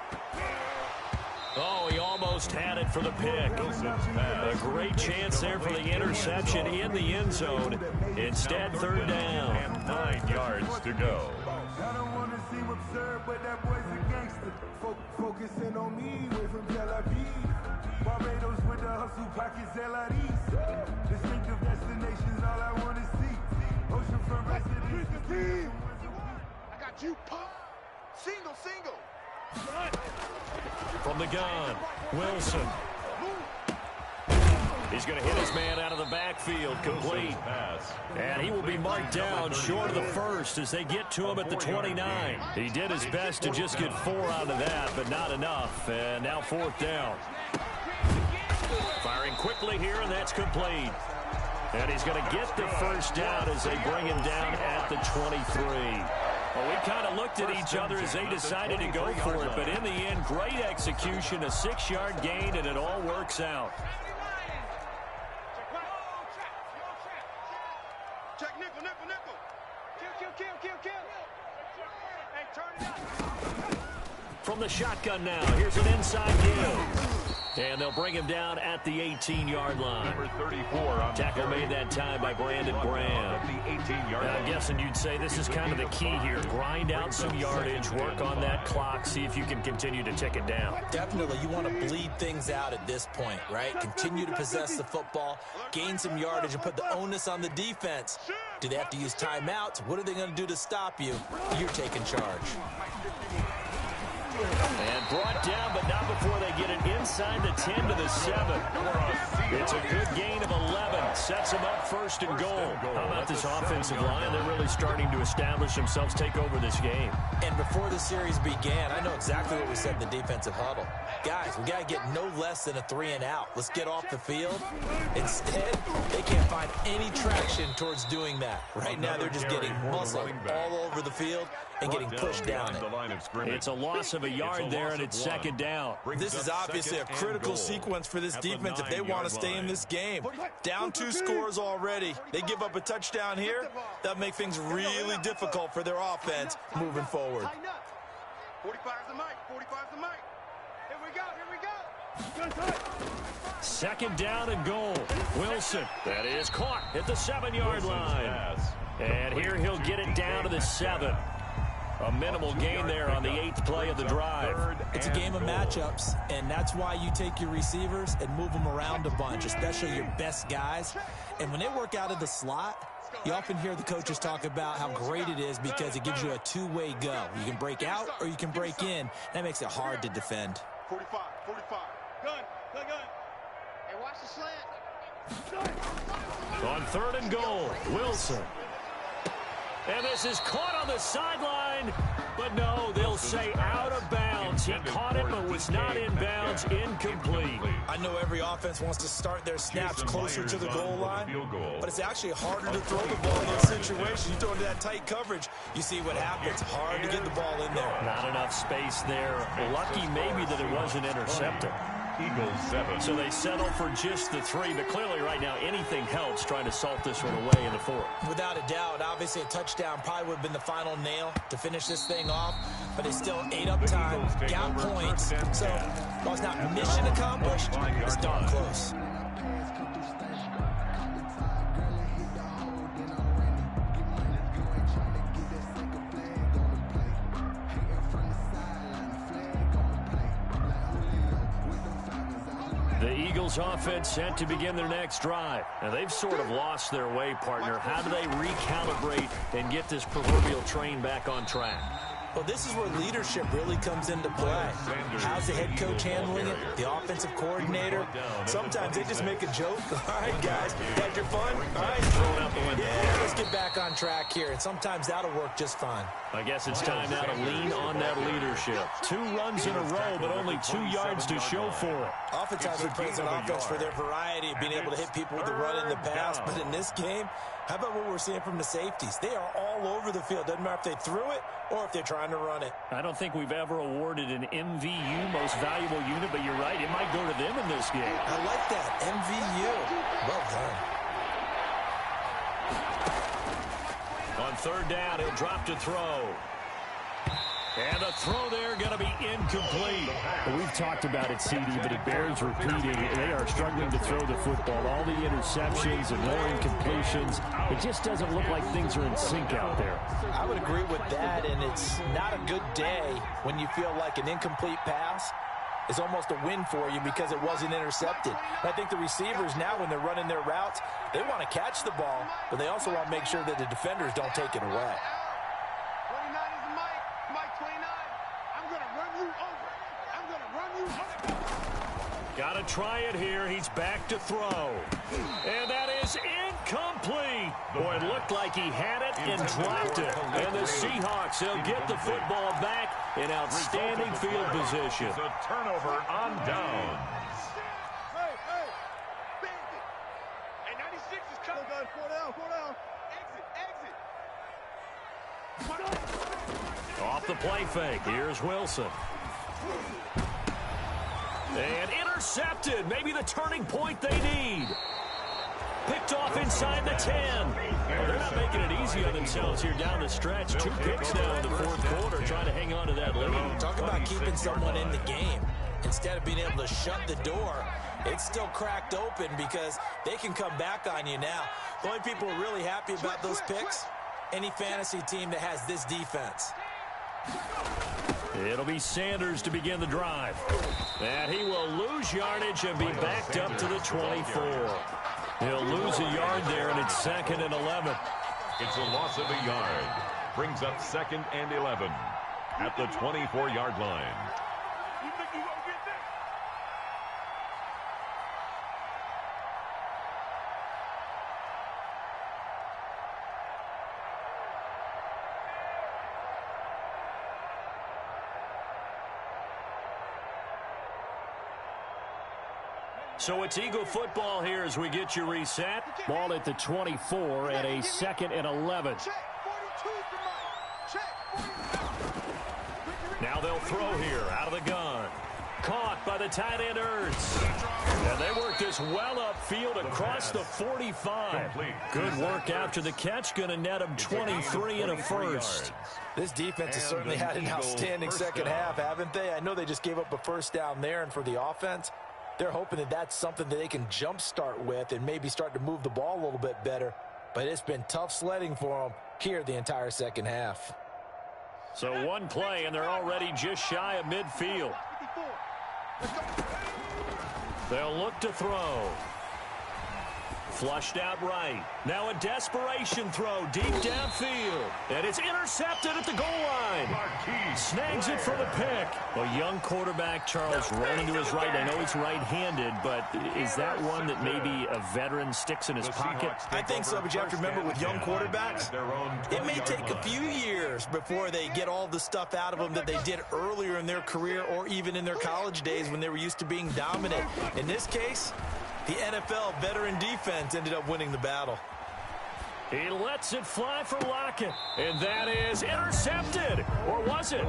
Oh, he almost had it for the pick. A great chance there for the interception in the end zone. Instead, 3rd down. And 9 yards to go. I don't want to seem absurd, but that boy's a gangster. Focusing on me, way from Tel Aviv. Barbados with the hustle pockets, LREs. Distinctive destinations, all I want to see. Oceanfront residence. I got you, pop. Single. From the gun, Wilson. He's going to hit his man out of the backfield, complete. And he will be marked down short of the 1st as they get to him at the 29. He did his best to just get 4 out of that, but not enough. And now 4th down. Firing quickly here, and that's complete. And he's going to get the 1st down as they bring him down at the 23. Well, we kind of looked at each other as they decided to go for it, but in the end, great execution, a 6-yard gain, and it all works out. Check nickel. Kill. Hey, turn it up. From the shotgun now, here's an inside give. And they'll bring him down at the 18-yard line. Number 34 on tackle made that time by Brandon Graham. I'm guessing you'd say this is kind of the key here. Grind out some yardage, work on that clock, see if you can continue to tick it down. Definitely, you want to bleed things out at this point, right? Continue to possess the football, gain some yardage, and put the onus on the defense. Do they have to use timeouts? What are they going to do to stop you? You're taking charge. And brought down, but not before they get it inside the 10 to the 7. It's a good gain of 11. Sets them up 1st and goal. How about this offensive line? They're really starting to establish themselves, take over this game. And before the series began, I know exactly what we said in the defensive huddle. Guys, we got to get no less than a 3 and out. Let's get off the field. Instead, they can't find any traction towards doing that. Right now, they're just getting muscled all over the field and getting pushed down it. It's a loss of a yard there, and it's 2nd down. This is obviously a critical sequence for this defense if they want to stay in this game. Down 2 scores already. They give up a touchdown here. That'll make things really difficult for their offense moving forward. 45's the mic. Here we go. 2nd down and goal. Wilson, that is caught at the 7-yard line. And here he'll get it down to the 7. A minimal gain there on the 8th play of the drive. It's a game of matchups, and that's why you take your receivers and move them around a bunch, especially your best guys. And when they work out of the slot, you often hear the coaches talk about how great it is because it gives you a 2-way go. You can break out or you can break in. That makes it hard to defend. 45. Gun. Hey, watch the slant. On 3rd and goal, Wilson. And this is caught on the sideline. But no, they'll say out of bounds. He caught it, but was not in bounds. Incomplete. I know every offense wants to start their snaps closer to the goal line, but it's actually harder to throw the ball in those situations. You throw into that tight coverage, you see what happens. Hard to get the ball in there. Not enough space there. Lucky maybe that it wasn't intercepted. Eagles 7. So they settle for just the 3, but clearly right now anything helps trying to salt this one away in the 4th. Without a doubt, obviously a touchdown probably would have been the final nail to finish this thing off, but they still ate up time, got points. So while it's not mission accomplished, it's darn close. The Eagles offense set to begin their next drive. Now, they've sort of lost their way, partner. How do they recalibrate and get this proverbial train back on track? Well, this is where leadership really comes into play. How's the head coach handling it? The offensive coordinator? Sometimes they just make a joke. All right, guys, had your fun? All right, Throw it out the window. Yeah, let's get back on track here. And sometimes that'll work just fine. I guess it's time now to lean on that leadership. 2 runs in a row, but only 2 yards to show for it. Oftentimes we praise an offense for their variety of being able to hit people with the run in the pass, but in this game, how about what we're seeing from the safeties? They are all over the field. Doesn't matter if they threw it or if they're trying to run it. I don't think we've ever awarded an MVU, most valuable unit, but you're right, it might go to them in this game. I like that, MVU. Well done. On 3rd down, he'll drop to throw. And the throw there going to be incomplete. Well, we've talked about it, CD, but it bears repeating. They are struggling to throw the football. All the interceptions and more incompletions. It just doesn't look like things are in sync out there. I would agree with that, and it's not a good day when you feel like an incomplete pass is almost a win for you because it wasn't intercepted. And I think the receivers now, when they're running their routes, they want to catch the ball, but they also want to make sure that the defenders don't take it away. 29 is Mike 29. I'm going to run you over. I'm going to run you over. Got to try it here. He's back to throw. And that is incomplete. Boy, it looked like he had it and dropped it. And the Seahawks, they'll get the football back in outstanding field position. It's a turnover on downs. Hey, bandit. Hey, 96 is coming. Go, 4 down. Exit. Off the play fake. Here's Wilson. And intercepted. Maybe the turning point they need. Picked off inside the 10. Well, they're not making it easy on themselves here down the stretch. 2 picks now in the 4th quarter, trying to hang on to that lead. Talk about keeping someone in the game. Instead of being able to shut the door, it's still cracked open because they can come back on you now. The only people who are really happy about those picks, any fantasy team that has this defense. It'll be Sanders to begin the drive. And he will lose yardage and be backed up to the 24. He'll lose a yard there, and it's 2nd and 11. It's a loss of a yard. Brings up 2nd and 11 at the 24-yard line. You think you gonna get this? So it's Eagle football here as we get you reset. Ball at the 24 and a 2nd and 11. Check 42 for Mike. Check 42. Now they'll throw here out of the gun. Caught by the tight end Ertz. And they work this well upfield across the 45. Good work after the catch. Going to net them 23 and a first. This defense has certainly had an outstanding second half, haven't they? I know they just gave up a first down there, and for the offense, they're hoping that that's something that they can jumpstart with and maybe start to move the ball a little bit better. But it's been tough sledding for them here the entire second half. So 1 play, and they're already just shy of midfield. They'll look to throw. Flushed out right. Now a desperation throw deep downfield. And it's intercepted at the goal line. Snags it for the pick. A young quarterback, Charles, rolling to his right. I know he's right-handed, but is that one that maybe a veteran sticks in his pocket? I think so, but you have to remember with young quarterbacks, it may take a few years before they get all the stuff out of them that they did earlier in their career or even in their college days when they were used to being dominant. In this case, the NFL veteran defense ended up winning the battle. He lets it fly for Lockett, and that is intercepted. Or was it?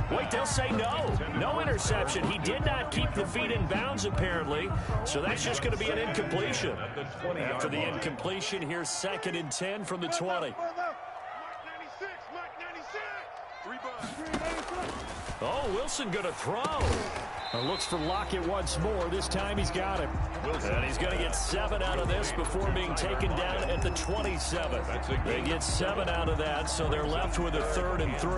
Wait, they'll say no. No interception. He did not keep the feet in bounds, apparently, so that's just going to be an incompletion. After the incompletion, here's 2nd and 10 from the 20. Oh, Wilson going to throw. Looks for Lockett once more. This time he's got it. And he's going to get 7 out of this before being taken down at the 27. They get 7 out of that, so they're left with a 3rd and 3.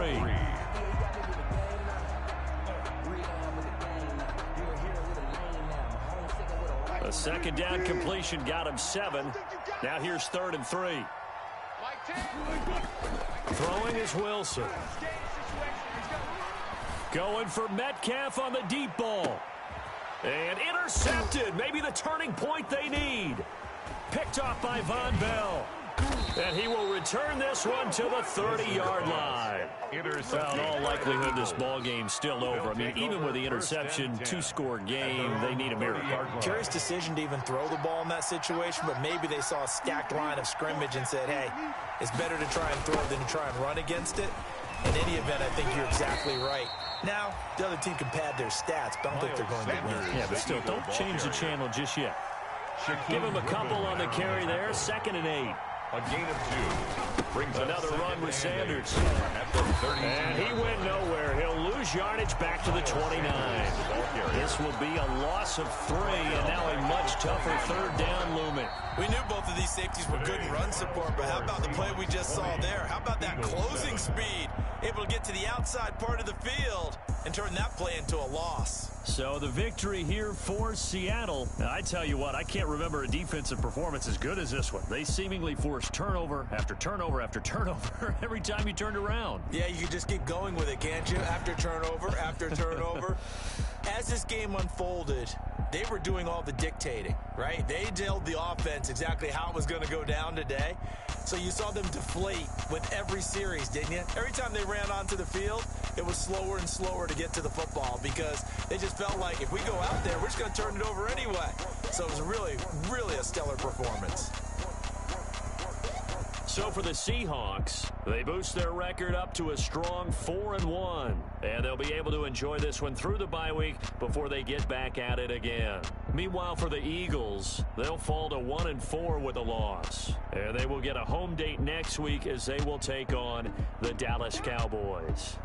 A 2nd down completion got him 7. Now here's 3rd and 3. Throwing is Wilson. Going for Metcalf on the deep ball. And intercepted. Maybe the turning point they need. Picked off by Von Bell. And he will return this one to the 30-yard line. Well, in all likelihood, this ball game's still over. I mean, even with the interception, 2-score game, they need a miracle. Curious decision to even throw the ball in that situation, but maybe they saw a stacked line of scrimmage and said, hey, it's better to try and throw than to try and run against it. In any event, I think you're exactly right. Now, the other team can pad their stats, but I don't think they're going to win. Yeah, but still, don't change the channel just yet. Give him a couple on the carry there. 2nd and 8. A gain of 2. Brings another run with Sanders. And he went nowhere. He'll lose yardage back to the 29. This will be a loss of 3, and now a much tougher 3rd down looming. We knew both of these safeties were good in run support, but how about the play we just saw there? How about that closing speed? Able to get to the outside part of the field and turn that play into a loss. So the victory here for Seattle. Now, I tell you what, I can't remember a defensive performance as good as this one. They seemingly forced turnover after turnover after turnover every time you turned around. Yeah, you could just keep going with it, can't you? After turnover after turnover. As this game unfolded, they were doing all the dictating, right? They told the offense exactly how it was going to go down today. So you saw them deflate with every series, didn't you? Every time they ran onto the field, it was slower and slower to get to the football because they just felt like if we go out there, we're just going to turn it over anyway. So it was really, really a stellar performance. So for the Seahawks, they boost their record up to a strong 4-1. And they'll be able to enjoy this one through the bye week before they get back at it again. Meanwhile, for the Eagles, they'll fall to 1-4 with a loss. And they will get a home date next week as they will take on the Dallas Cowboys.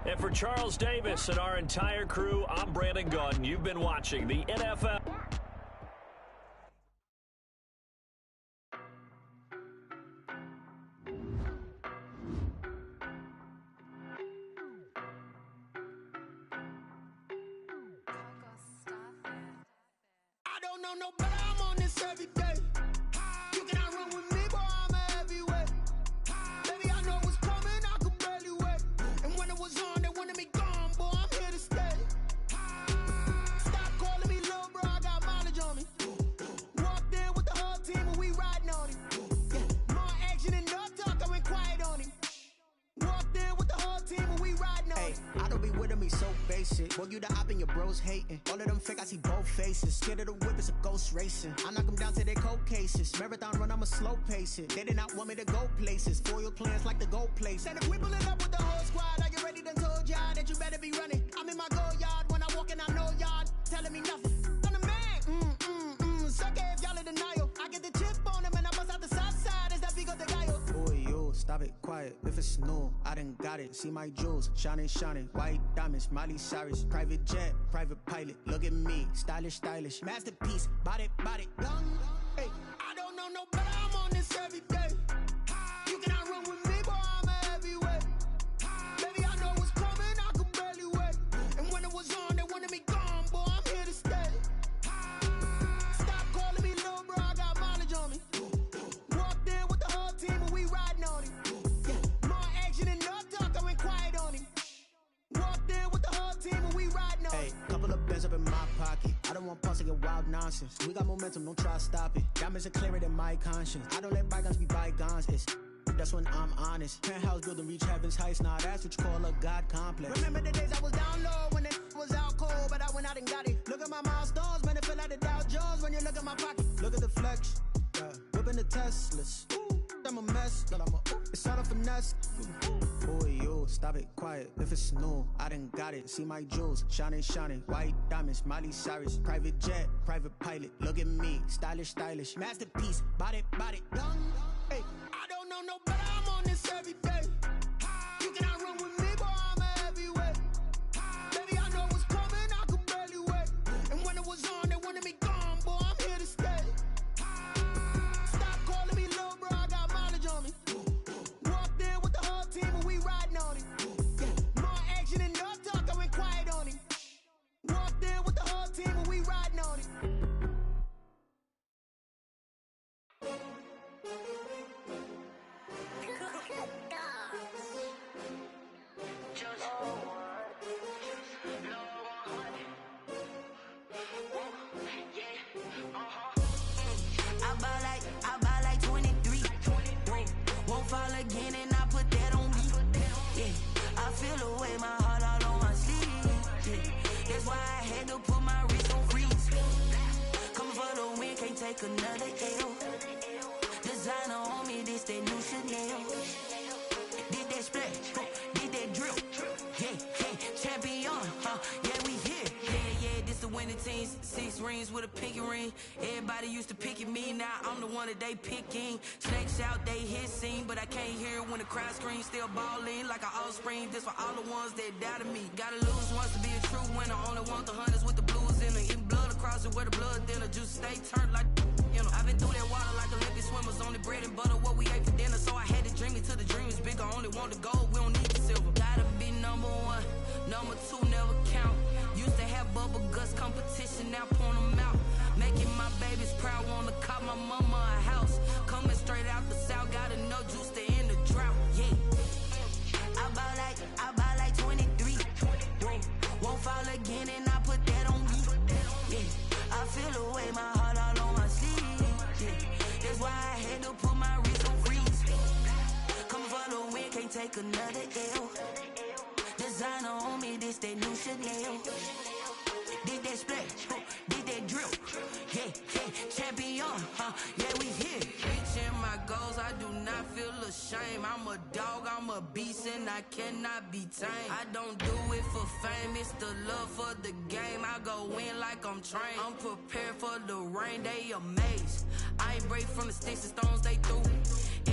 And for Charles Davis and our entire crew, I'm Brandon Gaudin. You've been watching the NFL. No better, I'm on this every day. You cannot run with me, boy, I'm a heavyweight. Baby, I know what's coming, I could barely wait. And when it was on, they wanted me gone, boy, I'm here to stay. Stop calling me little bro, I got mileage on me. Walked in with the whole team and we riding on him. Yeah. More action and no talk, I went quiet on him. Walked in with the whole team and we riding on him. I don't be with me so basic. Boy, you the op and your bros hating. All of them fake, I see both faces. Scared of the whip, it's a ghost racing. I knock them down to their cold cases. Marathon run, I'ma slow pace it. They did not want me to go places. Foil plans like the gold place. And if we pulling up with the whole squad, are you ready? Done told y'all that you better be running. I'm in my go yard. When I walk in, I know y'all telling me nothing. I'm the man. Suck it if y'all in denial. I get the chip on him and I bust out the south side. Is that Vigo de Gallo? Boy, yo, stop it, quiet. If it's new, I done got it. See my jewels, shining, shining. White diamonds, Miley Cyrus. Private jet, private pilot. Look at me, stylish, stylish. Masterpiece, body, young. Hey, I don't know no better, I'm on this every day. You cannot run with me, boy, I'm a heavyweight. Baby, I know what's coming, I could barely wait. And when it was on, they wanted me gone, boy, I'm here to stay. Stop calling me little Hey, couple of bands up in my pocket. I don't want pause to get wild nonsense. We got momentum, don't try to stop it. Diamonds are clearer than my conscience. I don't let bygones be bygones. That's when I'm honest. Penthouse building reach heaven's heights. Nah, that's what you call a God complex. Remember the days I was down low when it was out cold, but I went out and got it. Look at my milestones, man, it feel like the Dow Jones when you look at my pocket. Look at the flex, whipping the Teslas. I'm a mess, but it's all a finesse. Boy, you stop it, quiet. If it's new, I done got it. See my jewels, shining, shining. White diamonds, Miley Cyrus. Private jet, private pilot. Look at me, stylish, stylish. Masterpiece, body, young. Hey, I don't know no better. I'm on this every day. You cannot run with me, boy. I'm a heavyweight. Baby, I know what's coming. I could barely wait. And when it was on, they wanted me gone, boy. I'm here to stay. Stop calling me little bro. I got mileage on me. Walked in with the whole team and we riding on it. Yeah. More action and no talk. I went quiet on it. Walked in with the whole team and we riding on it. I buy like 23. Won't fall again and I put that on me. Yeah, I feel the way, my heart all on my sleeve. Yeah, that's why I had to put my wrist on freeze. Coming for the win, can't take another L. Designer on me, this that new Chanel. Did that splash, did that drill. Yeah, champion, yeah, we here. Yeah, this the winning teams. 6 rings with a pinky ring. Everybody used to pick at me, now I'm the one that they picking. Snakes out, they hit scene, but I can't hear it when the crowd screams. Still balling like an offspring. This for all the ones that doubted me. Gotta lose once to be a true winner. Only want the hunters with the blues in it. Eating blood across it where the blood thinner. Juice stay turned like you know. I've been through that water like Olympic swimmers. Only bread and butter what we ate for dinner. So I had to dream it till the dream is bigger. Only want the gold, we don't need the silver. Gotta be number 1, number 2 never count. Used to have bubble guts competition, now point them out. Making my babies proud, wanna call my mama a house. Coming straight out the south, gotta know juice to end the drought. Yeah, I buy like 23. Won't fall again and I put that on me. Yeah, I feel the way, my heart all on my sleeve. Yeah, that's why I had to put my wrist on freeze. Coming for the win, can't take another L. Designer on me, this that new Chanel. Did that splash, did that drill. Yeah, champion, yeah, we here. Reaching my goals, I do not feel ashamed. I'm a dog, I'm a beast, and I cannot be tamed. I don't do it for fame, it's the love for the game. I go in like I'm trained. I'm prepared for the rain, they amazed. I ain't break from the sticks and stones they threw.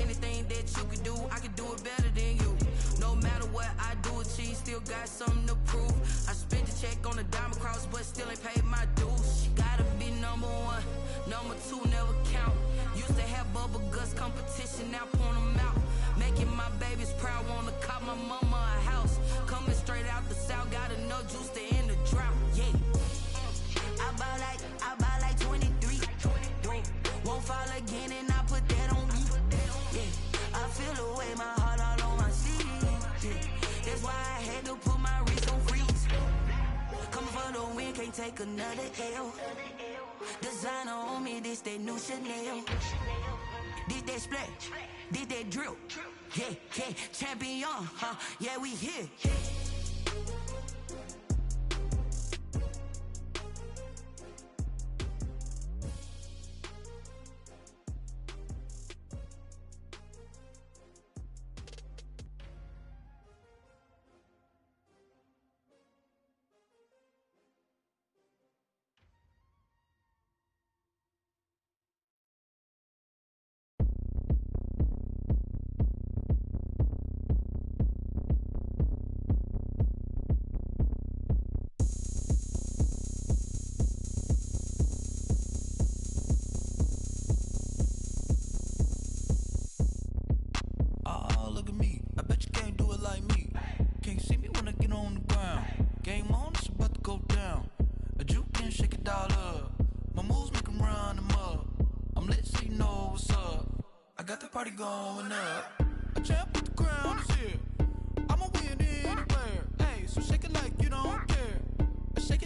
Anything that you can do, I can do it better than you. No matter what I do, achieve, still got something to prove. I spent the check on the diamond cross, but still ain't paid my dues. Gotta be number 1, number 2 never count. Used to have bubble guts competition, now point them out. Making my babies proud, wanna call my mama a house. Coming straight out the south, gotta know juice to end the drought. Yeah, I buy like 23. Won't fall again and I put that on me. Yeah, I feel the way, my heart all on my sleeve. Yeah, that's why I had to put my wrist on freeze. Coming for the win, can't take another L. Designer on me, this that new Chanel. Did that splash, did that drill. Yeah, champion, yeah, we here. party going up. A champ with the crown is here. I'ma win anywhere. Hey, so shake it like you don't care. Shake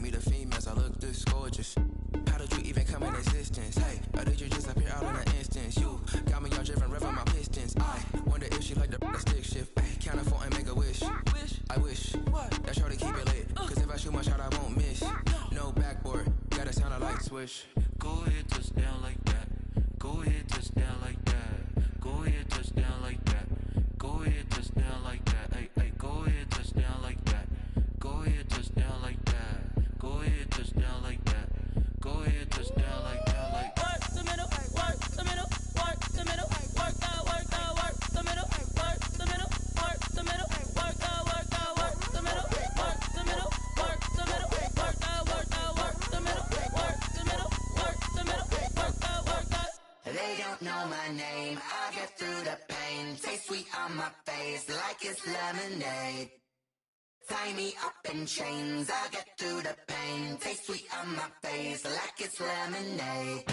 me the females, I look this gorgeous. How did you even come in existence? Hey, or did you just appear out in an instance? You got me all driven, revving my pistons. I wonder if she like the stick shift. Ay, count a 4 and make a wish. I wish that shorty keep it lit. Cause if I shoot my shot, I won't miss. No backboard, gotta sound a light switch. Go ahead, touch down like that. Go ahead, touch down like that. Go ahead, touch down like that. Go ahead, touch down like that. Ay, ay, go ahead, touch down like that. Go ahead, touch down like that. Go ahead, touch down like that. Go ahead, touch down like that. Like work the middle, work the middle, work the middle, work out, work the middle, work the middle, work the middle, work out, work the middle, work the middle, work the middle, work out, work the middle, work the middle, work the middle, work out. They don't know my name, I get through the pain. Taste sweet on my face like it's lemonade. Tie me up in chains, I get through the pain. Taste sweet on my face like it's lemonade.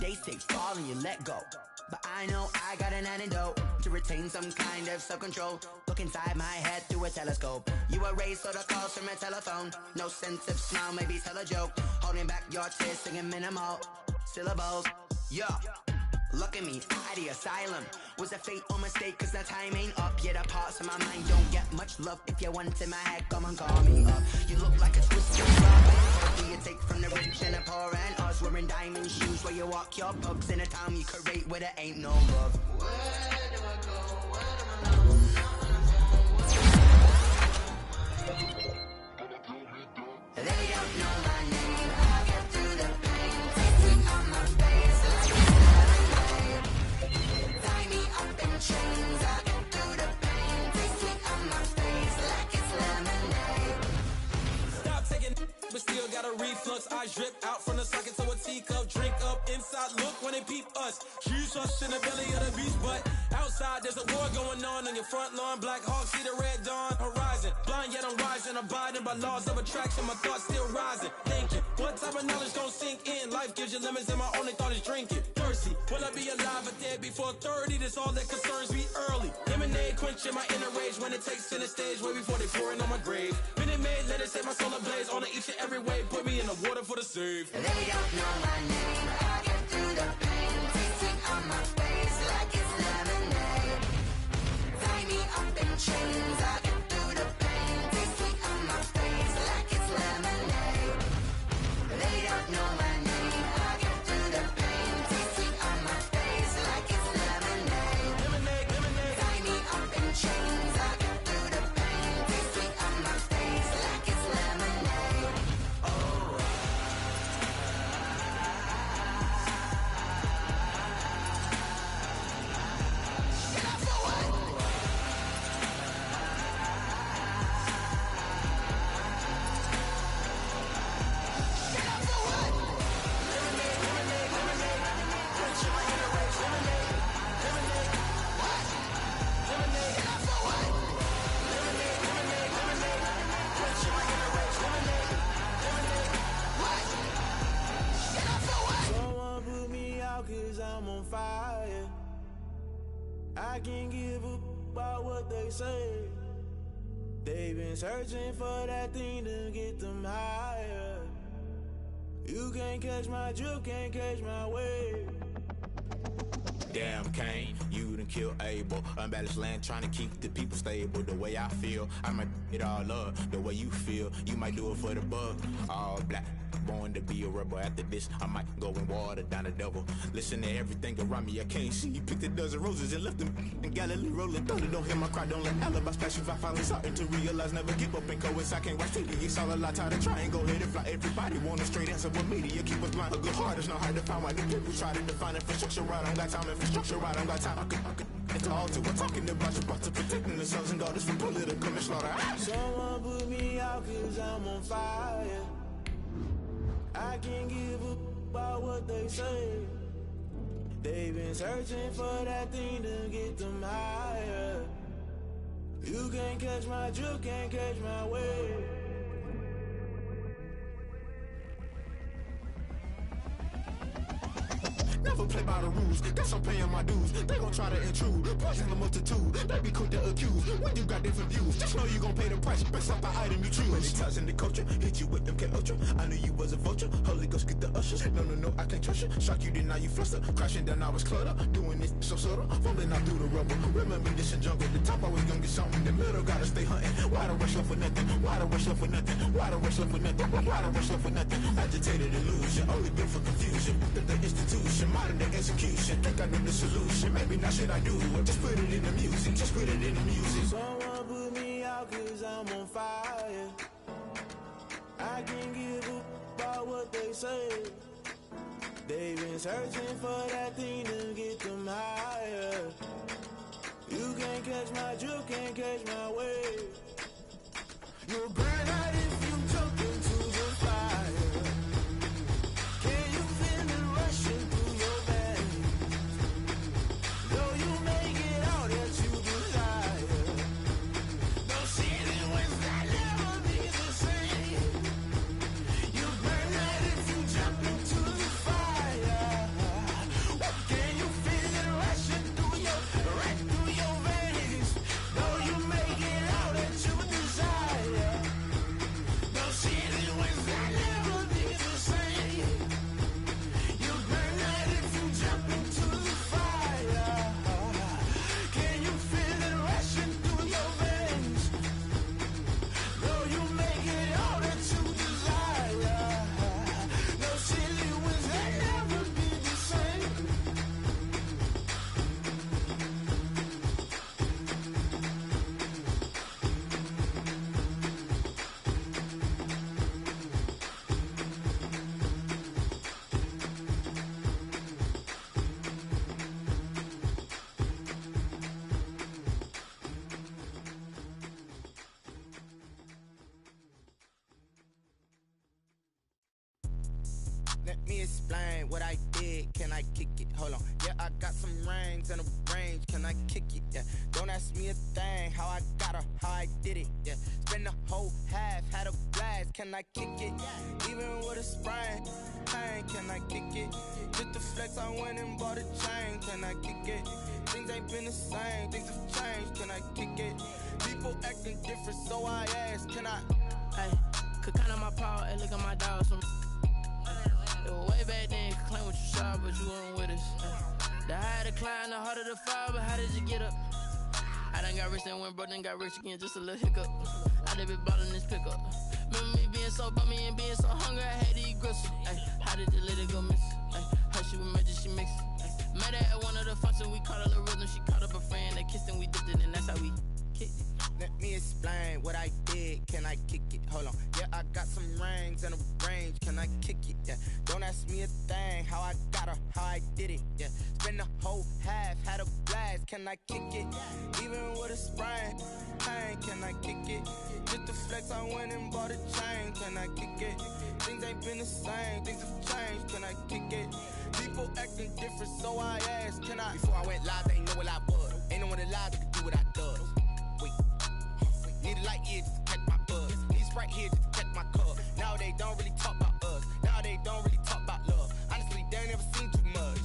They say fall and you let go, but I know I got an antidote to retain some kind of self-control. Look inside my head through a telescope. You erase all the calls from a telephone. No sense of smile, maybe tell a joke. Holding back your tears, singing minimal syllables. Yeah. Look at me, out of the asylum. Was a fate or mistake, cause the time ain't up. Yet the parts of my mind don't get much love. If you want in my head, come and call me up. You look like a twisted rock. What do you take from the rich and the poor and us? Wearing diamond shoes where you walk your pugs in a town you create where there ain't no love. Where do I go? Where do I know? They don't know my name. I get through the pain. Tasting on my face like lemonade. Tie me up in chains. I get through the pain. Tasting on my face like it's lemonade. Stop taking, but still got a reflux. Eyes drip out from the socket to a teacup. Drink up inside, look when they peep us. Choose us in the belly of the beast, but outside there's a war going on your front lawn. Black Hawk, see the red dawn horizon. Blind yet I'm rising, abiding by laws of attraction. My thoughts still rising. Thinking, what type of knowledge gon' sink in? Life gives you lemons and my only thought is drinking. Thirsty, will I be alive or dead before 30? That's all that concerns me early. Lemonade quenching my inner rage when it takes center stage way before they pour it on my grave. Minute Maid, let it set my soul ablaze. On each and every way, put me in the water for the save. They don't know my name. I get through the pain. Tasting on my face like it's lemonade. Tie me up in chains. I get through the pain. Tasting on my face like it's lemonade. They don't know my name. I get through the pain. Tasting on my face like it's lemonade. Tie me up in chains. I get through the pain. Tasting on my face like it's lemonade. Someone put me out cause I'm on fire. I can't give up about what they say. They've been searching for that thing to get them higher. You can't catch my drift, can't catch my wave. Damn Kane, you done killed Abel. Unbalanced land trying to keep the people stable. The way I feel, I might it all up. The way you feel, you might do it for the bug. All black, born to be a rebel. After this, I might go and water down the devil. Listen to everything around me, I can't see. Picked a dozen roses and left them in Galilee rolling thunder. Don't hear my cry, don't let alibis pass you. I finally starting to realize, never give up and coincide. Can't watch TV, it's all a lot. Tired of trying, go ahead and fly. Everybody want a straight answer with media, keep us blind. A good heart is not hard to find. Why the people try to define infrastructure right? I don't got time, infrastructure right? I don't got time. I could it's all to we're talking about you, about to protecting the sons and daughters from political and slaughter. Someone put me out cause I'm on fire. I can't give up about what they say. They've been searching for that thing to get them higher. You can't catch my drift, can't catch my wave. Never never play by the rules. Guess I'm paying my dues. They gon' try to intrude. Poison the multitude. They be quick to accuse. When you got different views, just know you gon' pay the price. Best up the item you choose. Many times in the culture, hit you with them K-Ultra. I knew you was a vulture. Holy Ghost get the ushers. No, I can't trust you. Shock you, then now you fluster. Crashing down, I was clutter. Doing this so subtle. Fumbling out through the rubble. Remember this in jungle. The top always gonna get something. The middle gotta stay hunting. Why the rush up for nothing? Why the rush up for nothing? Why the rush up for nothing? Why the rush up for nothing? Agitated illusion. Only built for confusion. The institution. Modern day execution. Think I know the solution. Maybe not shit I do. Just put it in the music. Just put it in the music. Someone put me out cause I'm on fire. I can't give up about what they say. They've been searching for that thing to get them higher. You can't catch my drift, can't catch my wave. You'll burn out if you jump into the fire. Can you feel it rushing through your veins? Though you make it all that you desire. No ceiling wins that never be the same. You burn out if you jump into the fire. Can you feel it rushing through your veins? Though you make it all that you desire. No ceiling wins that never be the same. You burn out if you jump into the fire. Can you feel it rushing through your veins? Though you make it all that you desire. No ceiling wins that never be the same. Let me explain what I did. Can I kick it? Hold on. Yeah, I got some rings and a range. Can I kick it? Yeah. Don't ask me a thing. How I got her, how I did it. Yeah. Spend the whole half, had a blast. Can I kick it? Even with a sprain. Pain, can I kick it? Just the flex, I went and bought a chain. Can I kick it? Things ain't been the same. Things have changed. Can I kick it? People acting different, so I ask. Can I? Hey, could count on my power. Hey, look at my dogs. It was way back then, could claim what you saw, but you weren't with us. The higher the climb, the harder the fall, but how did you get up? I done got rich and went broke, then got rich again, just a little hiccup. I done been ballin' this pickup. Remember me being so bummy and being so hungry, I had to eat gristle. Ay, how did you let it go miss? Ay, how she was magic, she mixed. Met her at one of the functions, we caught a little rhythm, she caught up a friend, they kissed and we dipped it, and that's how we kicked it. Let me explain what I did. Can I kick it? Hold on. Yeah, I got some rings and a range. Can I kick it? Yeah. Don't ask me a thing. How I got her, how I did it. Yeah. Spend the whole half, had a blast. Can I kick it? Even with a sprain. Pain, can I kick it? Just the flex, I went and bought a chain. Can I kick it? Things ain't been the same. Things have changed. Can I kick it? People acting different, so I asked. Can I? Before I went live, they ain't know what I was. Ain't no one alive that could do what I does. Wait. Need a light here just to catch my buzz. Need Sprite here just to catch my cup. Now they don't really talk about us. Now they don't really talk about love. Honestly, they ain't never seen too much.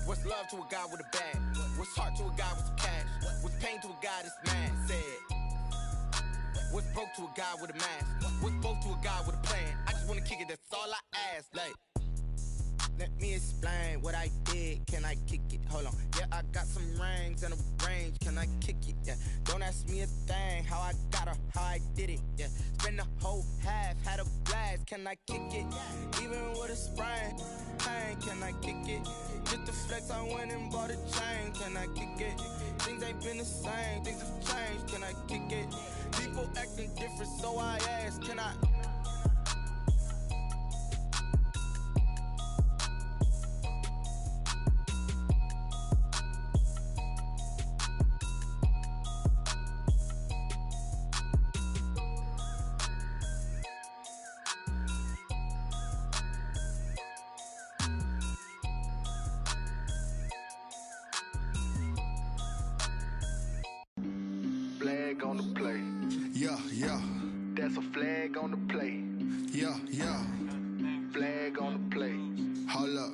What's love to a guy with a bag? What's heart to a guy with some cash? What's pain to a guy that's mad? Said. What's broke to a guy with a mask? What's both to a guy with a plan? I just wanna kick it, that's all I ask. Like, let me explain what I did. Can I kick it? Hold on. Yeah, I got some rings and a range. Can I kick it? Yeah. Don't ask me a thing. How I got her, how I did it. Yeah. Spend the whole half, had a blast. Can I kick it? Even with a sprain. Pain, can I kick it? Just the flex, I went and bought a chain. Can I kick it? Things ain't been the same. Things have changed. Can I kick it? People acting different, so I ask. Can I? Flag on the play. Yeah, yeah. That's a flag on the play. Yeah, yeah. Flag on the play. Hold up.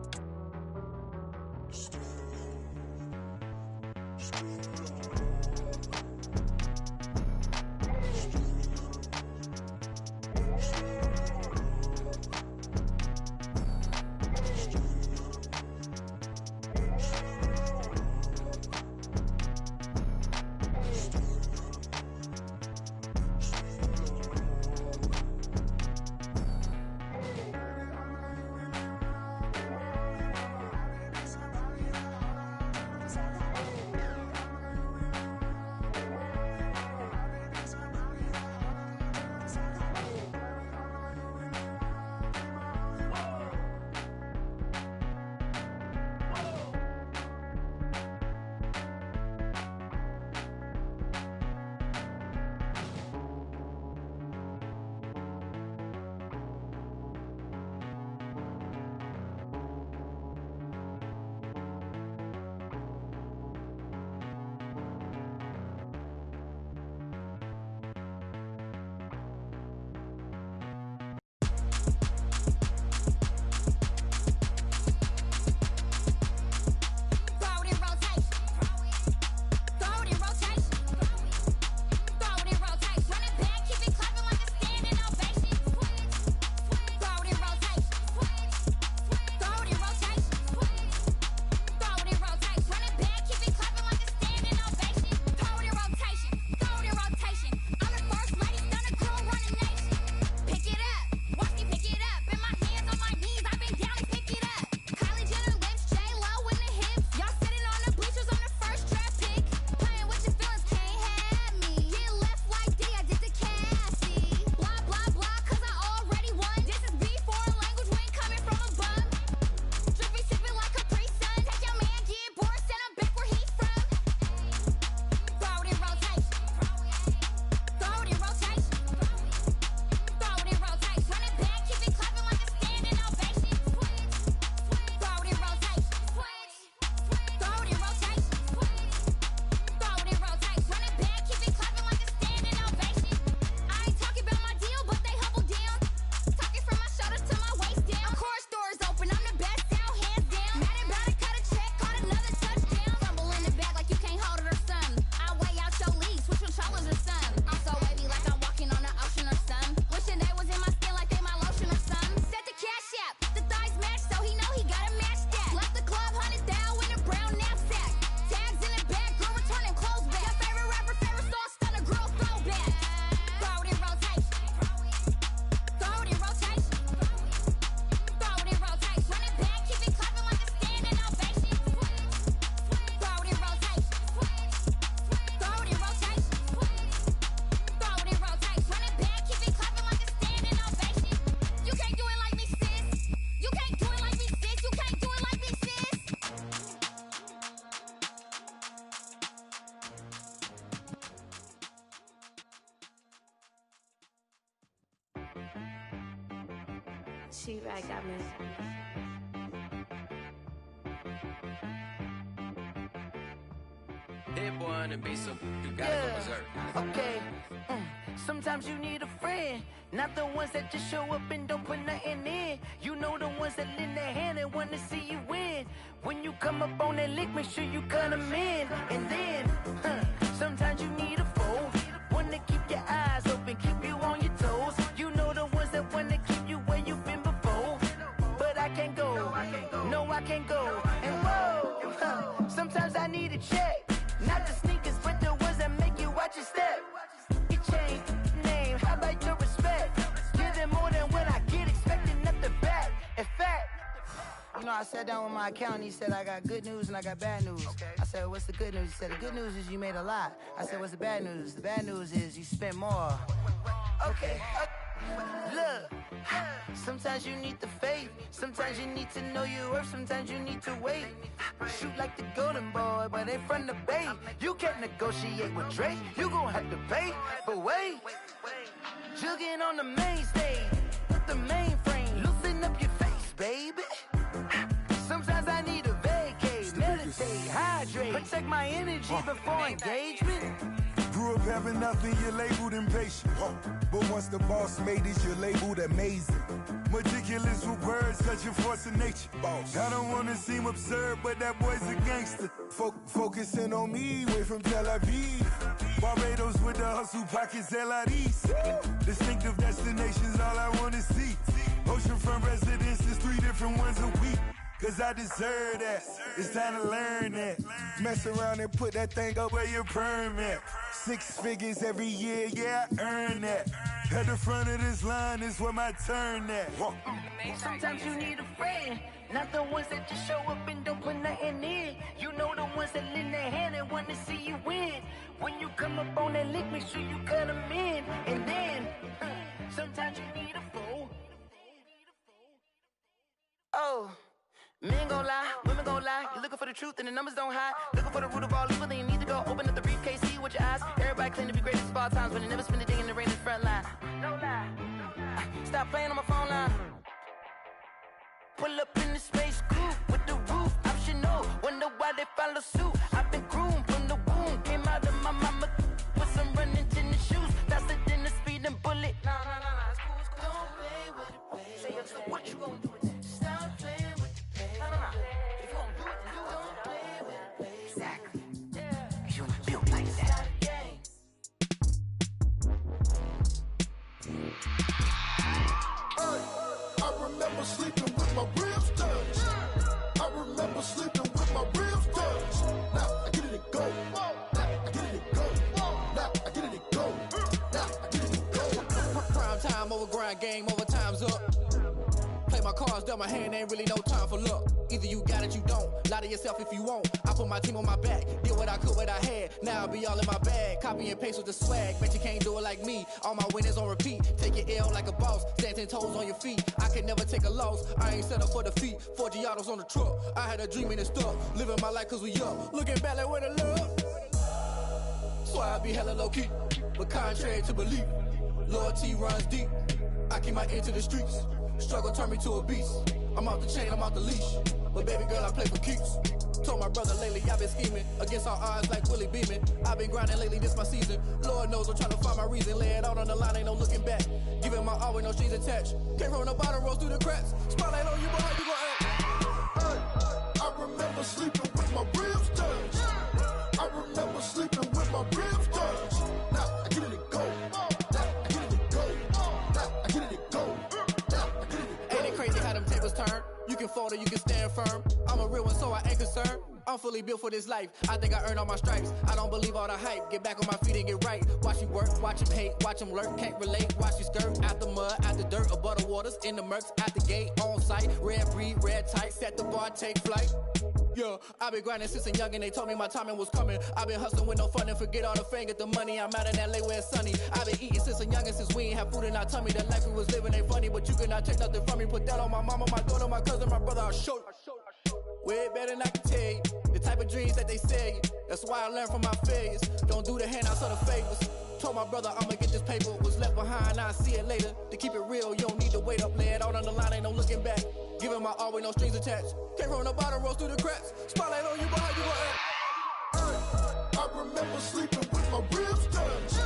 be back. God bless. Hit boy on the beat, so you gotta go berserk. Okay. Sometimes you need a friend, not the ones that just show up and don't put nothing in. You know the ones that lend their hand and want to see you win. When you come up on that lick, make sure you cut them in. And then, sometimes you need a foe, one to keep your eyes open, keep you on your toes. You know the ones that want to keep you where you've been before. But I can't go, no I can't go. And whoa, sometimes I need a check. Not the sneakers, but the ones that make you watch your step. You change name, how about your respect? Give them more than what I get, expecting nothing back. In fact, you know, I sat down with my accountant, he said, I got good news and I got bad news. I said, what's the good news? He said, the good news is you made a lot. I said, what's the bad news? The bad news is you spent more. Okay. Look, sometimes you need the faith, sometimes you need to know your worth, sometimes you need to wait. Shoot like the golden boy, but ain't from the bay. You can't negotiate with Drake, you gon' have to pay. But wait, jugging on the main stage, with the mainframe, loosen up your face, baby. Sometimes I need a vacate, meditate, hydrate, protect my energy before engagement. Grew up having nothing, you're labeled impatient. But once the boss made it, you're labeled amazing. Meticulous with words, such a force of nature. I don't wanna seem absurd, but that boy's a gangster. Focusing on me, way from Tel Aviv. Barbados with the hustle pockets, LIDs. Distinctive destinations, all I wanna see. Oceanfront residences, 3 different ones a week. Cause I deserve that, it's time to learn that. Mess around and put that thing up where your permit. 6 figures every year, yeah, I earn that. At the front of this line is where my turn at. Sometimes you need a friend, not the ones that just show up and don't put nothing in. You know the ones that lend their hand and want to see you win. When you come up on that lick, make sure you cut them in. And then, sometimes you need a foe. Oh. Men gon' lie, women gon' lie. You're looking for the truth and the numbers don't hide. Looking for the root of all evil, then you need to go open up the briefcase, see with your eyes. Everybody claim to be greatest of all times, but they never spend a day in the rain in the front line. No lie. Stop playing on my phone line. Pull up in the space coupe with the roof optional. Wonder why they follow suit. I've been groomed from the womb. Came out of my mama with some running tennis shoes. Faster than the speeding bullet. Nah, it's cool, it's cool. Don't play with it, baby. Say, what you gon' do? Stop playing. If you don't do it, then you don't play with it. Exactly. Cause you ain't built like that. I remember sleeping with my ribs touched. I remember sleeping with my ribs touched. Now I get it and go. Now I get it and go. Now I get it and go. Now I get it and go. Prime time over grind game, over time's up. Play my cards, dealt my hand, ain't really no time for luck. Either you got it, you don't. Lie to yourself if you won't. I put my team on my back, did what I could, what I had. Now I'll be all in my bag. Copy and paste with the swag. Bet you can't do it like me. All my winners on repeat. Take your L like a boss. Stand 10 toes on your feet. I can never take a loss. I ain't set up for defeat. 4 Giottos on the truck. I had a dream and it stuck. Living my life cause we up. Looking back like where the love. So I be hella low key. But contrary to belief, loyalty runs deep. I keep my ear to the streets. Struggle turned me to a beast. I'm off the chain, I'm off the leash. But baby girl, I play for keeps. Told my brother lately, I've been scheming against all odds like Willie Beeman. I've been grinding lately, this my season. Lord knows I'm trying to find my reason. Lay it out on the line, ain't no looking back. Giving my all with no strings attached. Can't roll no bottom, rolls through the cracks. Spotlight on you, but how you gon' act? I remember sleeping with my ribs touched. I remember sleeping with my ribs touched. Now I get it and go. Now I get it and go. Now I get it and go. Ain't it crazy how them tables turn? You can fold or you can stand firm. I'm a real one, so I ain't concerned. I'm fully built for this life. I think I earned all my stripes. I don't believe all the hype. Get back on my feet and get right. Watch you work, watch him hate, watch him lurk. Can't relate, watch you skirt. Out the mud, out the dirt, above the waters, in the murks, out the gate, on site. Red breed, red tight, set the bar, take flight. Yeah, I've been grinding since a young and they told me my timing was coming. I've been hustling with no fun and forget all the fame, get the money. I'm out in LA where it's sunny. I've been eating since a youngin', since we ain't have food in our tummy. The life we was living ain't funny, but you cannot take nothing from me. Put that on my mama, my daughter, my cousin, my brother, I'll show you. Way better than I can tell you. The type of dreams that they sell you. That's why I learned from my failures. Don't do the handouts or the favors. Told my brother I'ma get this paper. Was left behind, I'll see it later. To keep it real, you don't need to wait up. Lay it out on the line, ain't no looking back. Giving my all with no strings attached. Came from the bottom, rose through the cracks. Spotlight on you, but how you gon' act? I remember sleeping with my ribs touched.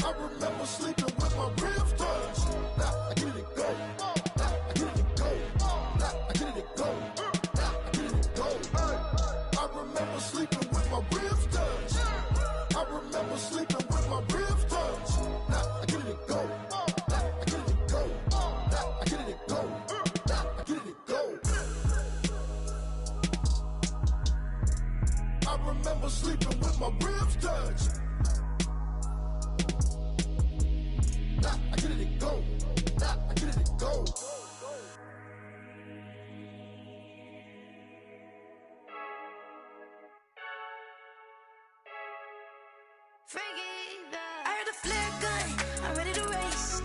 I remember sleeping with my ribs touched. Now I get it to go. Now I get it to go. Now I get it to go. Now I get it to go. I remember sleeping with my ribs touched. I remember sleeping with my ribs touched. Now I get it to go. Now I get it to go. Now I get it to go. Now I get it to go. I remember sleeping with my ribs touched. Now I get it to go. Now I get it to go. I heard the flare gun, I'm ready to race.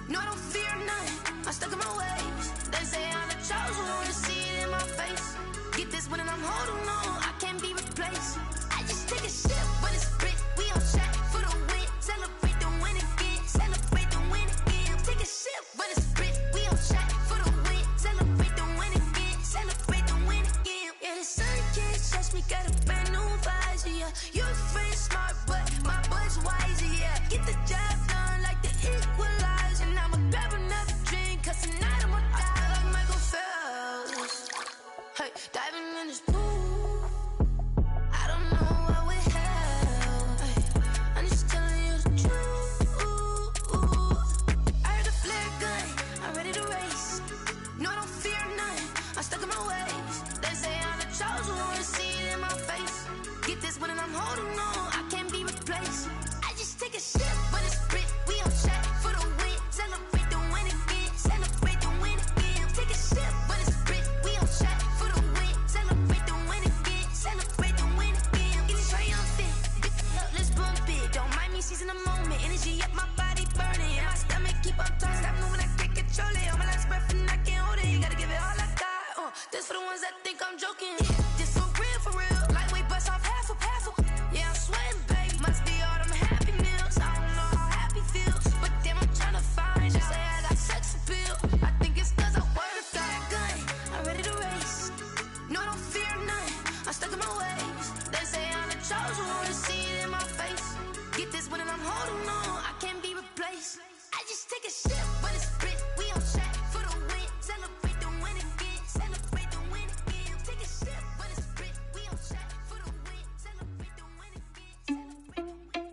No, I don't fear none, I'm stuck in my ways. They say I'm the chosen one, to see it in my face. Get this one and I'm holding on, I can't be replaced. I just take a sip, but it's spit, we on track for the win. Celebrate the win again, celebrate the win again. Take a sip, but it's spit, we on track for the win. Celebrate the win again, celebrate the win again. Yeah, the sun can't touch me, got a brand new visor, yeah. Your friend's smart, but my boy's wiser, yeah. Get the job done like the equalizer. And I'ma grab another drink, cause tonight I'ma die like Michael Phelps. Hey, diving in this pool, I don't know what would help. Hey, I'm just telling you the truth. I heard the flare gun, I'm ready to race. No, I don't fear none, I'm stuck in my ways. They say I'm the chosen one, to see it in my face. Get this one and I'm holding on, I can't be replaced. I just take a sip, but it's spit, we on track for the win. Celebrate the win again, celebrate the win again. Take a sip, but it's spit, we on track for the win. Celebrate the win again, celebrate the win again. Get it triumphant, let's bump it. Don't mind me seizing the moment, energy up my body burning. My stomach keep on turning, stop moving, I can't control it. On my last breath and I can't hold it. You gotta give it all I got. This for the ones that think I'm joking. This for real, lightweight bust off half a. Yeah, I'm sweating, babe. Must be all them happy meals. I don't know how happy feels, but damn, I'm tryna find you. Say I got sex appeal. I think it's cause I work that gun. I'm ready to race. No, I don't fear none. I'm stuck in my ways. They say I'm the chosen one, to see it in my face. Get this one and I'm holding on, I can't be replaced. I just take a sip, but it's spit. We on track for the win. Celebrate the win again. Celebrate the win again. Take a sip, but it's spit. We on track for the win. Celebrate the win again. Celebrate the win.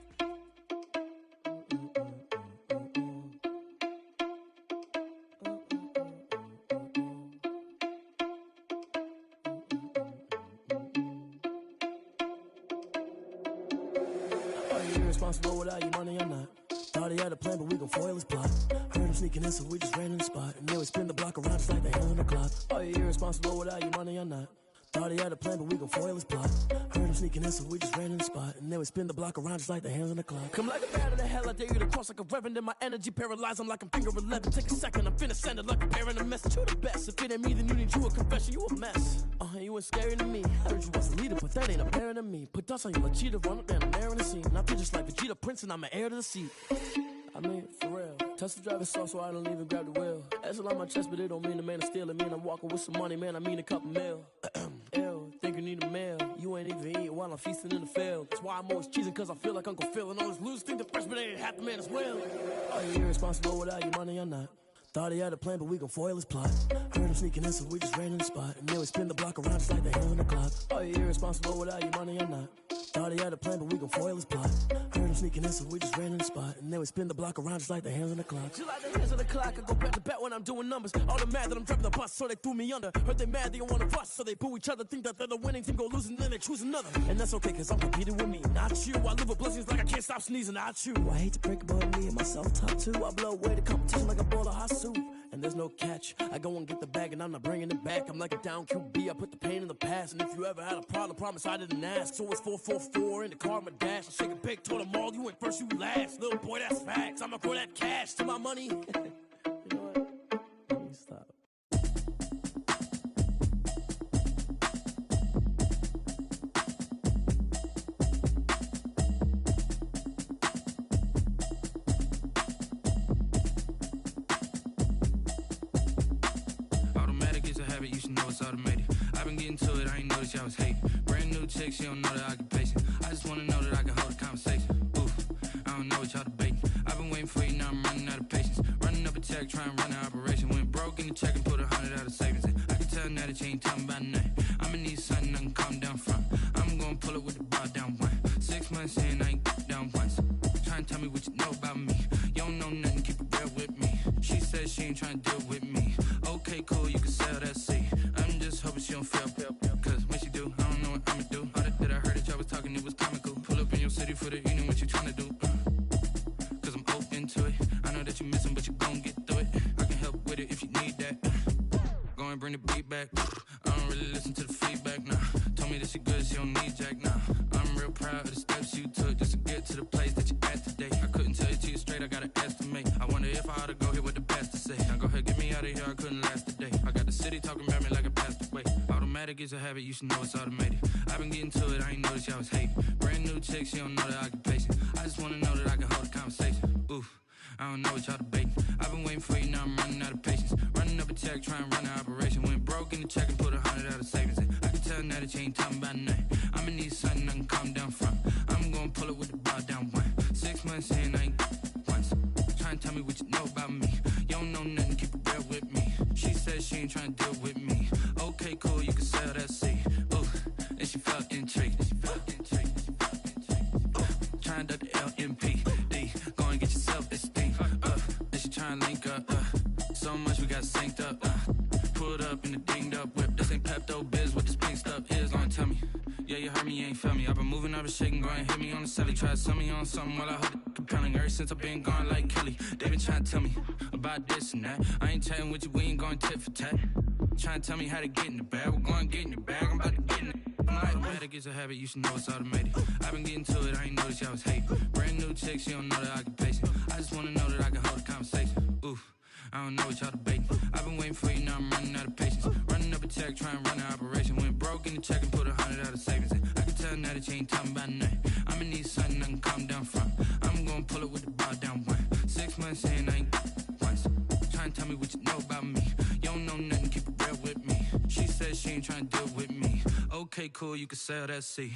Are you irresponsible without your money or not? Thought he had a plan, but we gon' foil his plot. Heard him sneaking in, so we just ran in the spot. And then we spin the block around just like the hell in the clock. Are you irresponsible without your money or not? Thought he had a plan, but we gon' foil his plot. Heard him sneaking in, so we just ran in the spot. And then we spin the block around just like the hands on the clock. Come like a bat of the hell, I dare you to cross like a reverend. And my energy paralyzed, I'm like I'm finger 11. Take a second, I'm finna send it like a parent a message. You the best, if it ain't me, then you need you a confession. You a mess, you ain't scary to me. I heard you was a leader, but that ain't apparent to me. Put dust on you like cheetah, run up, man, I'm air in the scene. And I feel just like Vegeta Prince, and I'm an heir to the seat. I mean, for real. Touch the driver's soft, so I don't even grab the wheel. That's on my chest, but it don't mean the man is stealing. Mean I'm walking with some money, man, I mean a couple mil. Ew, think you need a meal. You ain't even eating while I'm feasting in the field. That's why I'm always cheesing, cause I feel like Uncle Phil. And all those losers think the freshman ain't half the man as well. Are you irresponsible without your money or not? Thought he had a plan, but we gon' foil his plot. Heard him sneaking in, so we just ran in the spot. And then we spin the block around just like the hell in the clock. Are you irresponsible without your money or not? Thought he had a plan, but we gon' foil his plot. Heard him sneaking in, so we just ran in the spot. And then we spin the block around just like the hands on the clock. Just like the hands on the clock, I go back to back when I'm doing numbers. All the mad that I'm driving the bus, so they threw me under. Heard they mad, they don't wanna bust, so they boo each other. Think that they're the winning team, go losing, then they choose another. And that's okay, cause I'm competing with me, not you. I live with blessings like I can't stop sneezing, not you. I hate to break about me and myself top two. I blow away the competition like a bowl of hot soup. And there's no catch. I go and get the bag and I'm not bringing it back. I'm like a down QB, I put the pain in the past. And if you ever had a problem, promise I didn't ask. So it's 444 in the car, my dash. I shake a big, told them all, you went first, you last. Little boy, that's facts. I'ma throw that cash to my money. You know what? Let me stop. know it's automated. I've been getting to it, I ain't noticed y'all was hating. Brand new chick, she don't know the occupation. I just wanna know that I can hold a conversation. Oof, I don't know what y'all debating. I've been waiting for you, now I'm running out of patience. Running up a check, trying to run an operation. Went broke in the check and put 100 out of savings in. I can tell now that you ain't talking about nothing. I'ma need something I can calm down from. I'm gonna pull it with the bar down one. 6 months in, I ain't down once. Trying to tell me what you know about me. You don't know nothing, keep it real with me. She says she ain't trying to deal with me. Okay, cool, you can sell that seed. I'm just hoping she don't fail. Cause when she do, I don't know what I'ma do. All that I heard that y'all was talking, it was comical. Pull up in your city for the evening, what you trying to do? Cause I'm open to it. I know that you missing, but you gon' get through it. I can help with it if you need that. Go and bring the beat back. I don't really listen to the feedback, nah. Told me that she good, she don't need jack, nah. I'm real proud of the steps you took just to get to the place that you at today. I couldn't tell it to you straight, I gotta estimate. I wonder if I ought to go here with the best to say. Now go ahead, get me out of here, I couldn't last today. I got the city talking about me like I passed away. Automatic is a habit, you should know it's automated. I've been getting to it, I ain't noticed y'all was hating. Brand new chick, she don't know the occupation. I just wanna know that I can hold a conversation. Oof, I don't know what y'all debating. I've been waiting for you, now I'm running out of patience. Running up a check, trying to run an operation. Went broke in the check and put 100 out of savings in. I can tell now that you ain't talking about nothing. I'ma need something I can calm down from. I'm gonna pull it with the bar down one. 6 months in, I ain't once. Trying to tell me what you know about me. You don't know nothing, keep it real with me. She says she ain't trying to deal with me. Okay, cool, you can sell that seed. Ooh, and she felt intrigued. Trying to duck the LMPD. Go and get your self-esteem. And she trying to link up. So much we got synced up. Pulled up in the dinged up whip. This ain't Pepto-Biz, what this pink stuff is. Long tell me. Yeah, you heard me, you ain't felt me. I've been moving, I've been shaking, go and hit me on the celly. Try to sell me on something while I hold it compelling. Ever since I've been gone like Kelly, they been trying to tell me about this and that. I ain't chatting with you, we ain't going tit for tat. Trying to tell me how to get in the bag. We're going to get in the bag, I'm about to get in it. Automatic is a habit, you should know it's automated. I've been getting to it, I ain't noticed y'all was hating. Brand new chick, she don't know the occupation. I just wanna know that I can hold a conversation. Oof, I don't know what y'all debating. I've been waiting for you, now I'm running out of patience. Running up a check, trying to run an operation. Went broke in the check and put 100 out of savings in. I can tell now that you ain't talking about nothing. I'ma need something I can calm down from. I'm gonna pull it with the bar down one. 6 months in, I ain't once. Trying to tell me what you know about me. You don't know nothing, keep it real with me. She says she ain't trying to deal with me. Okay, cool, you can sell that seed.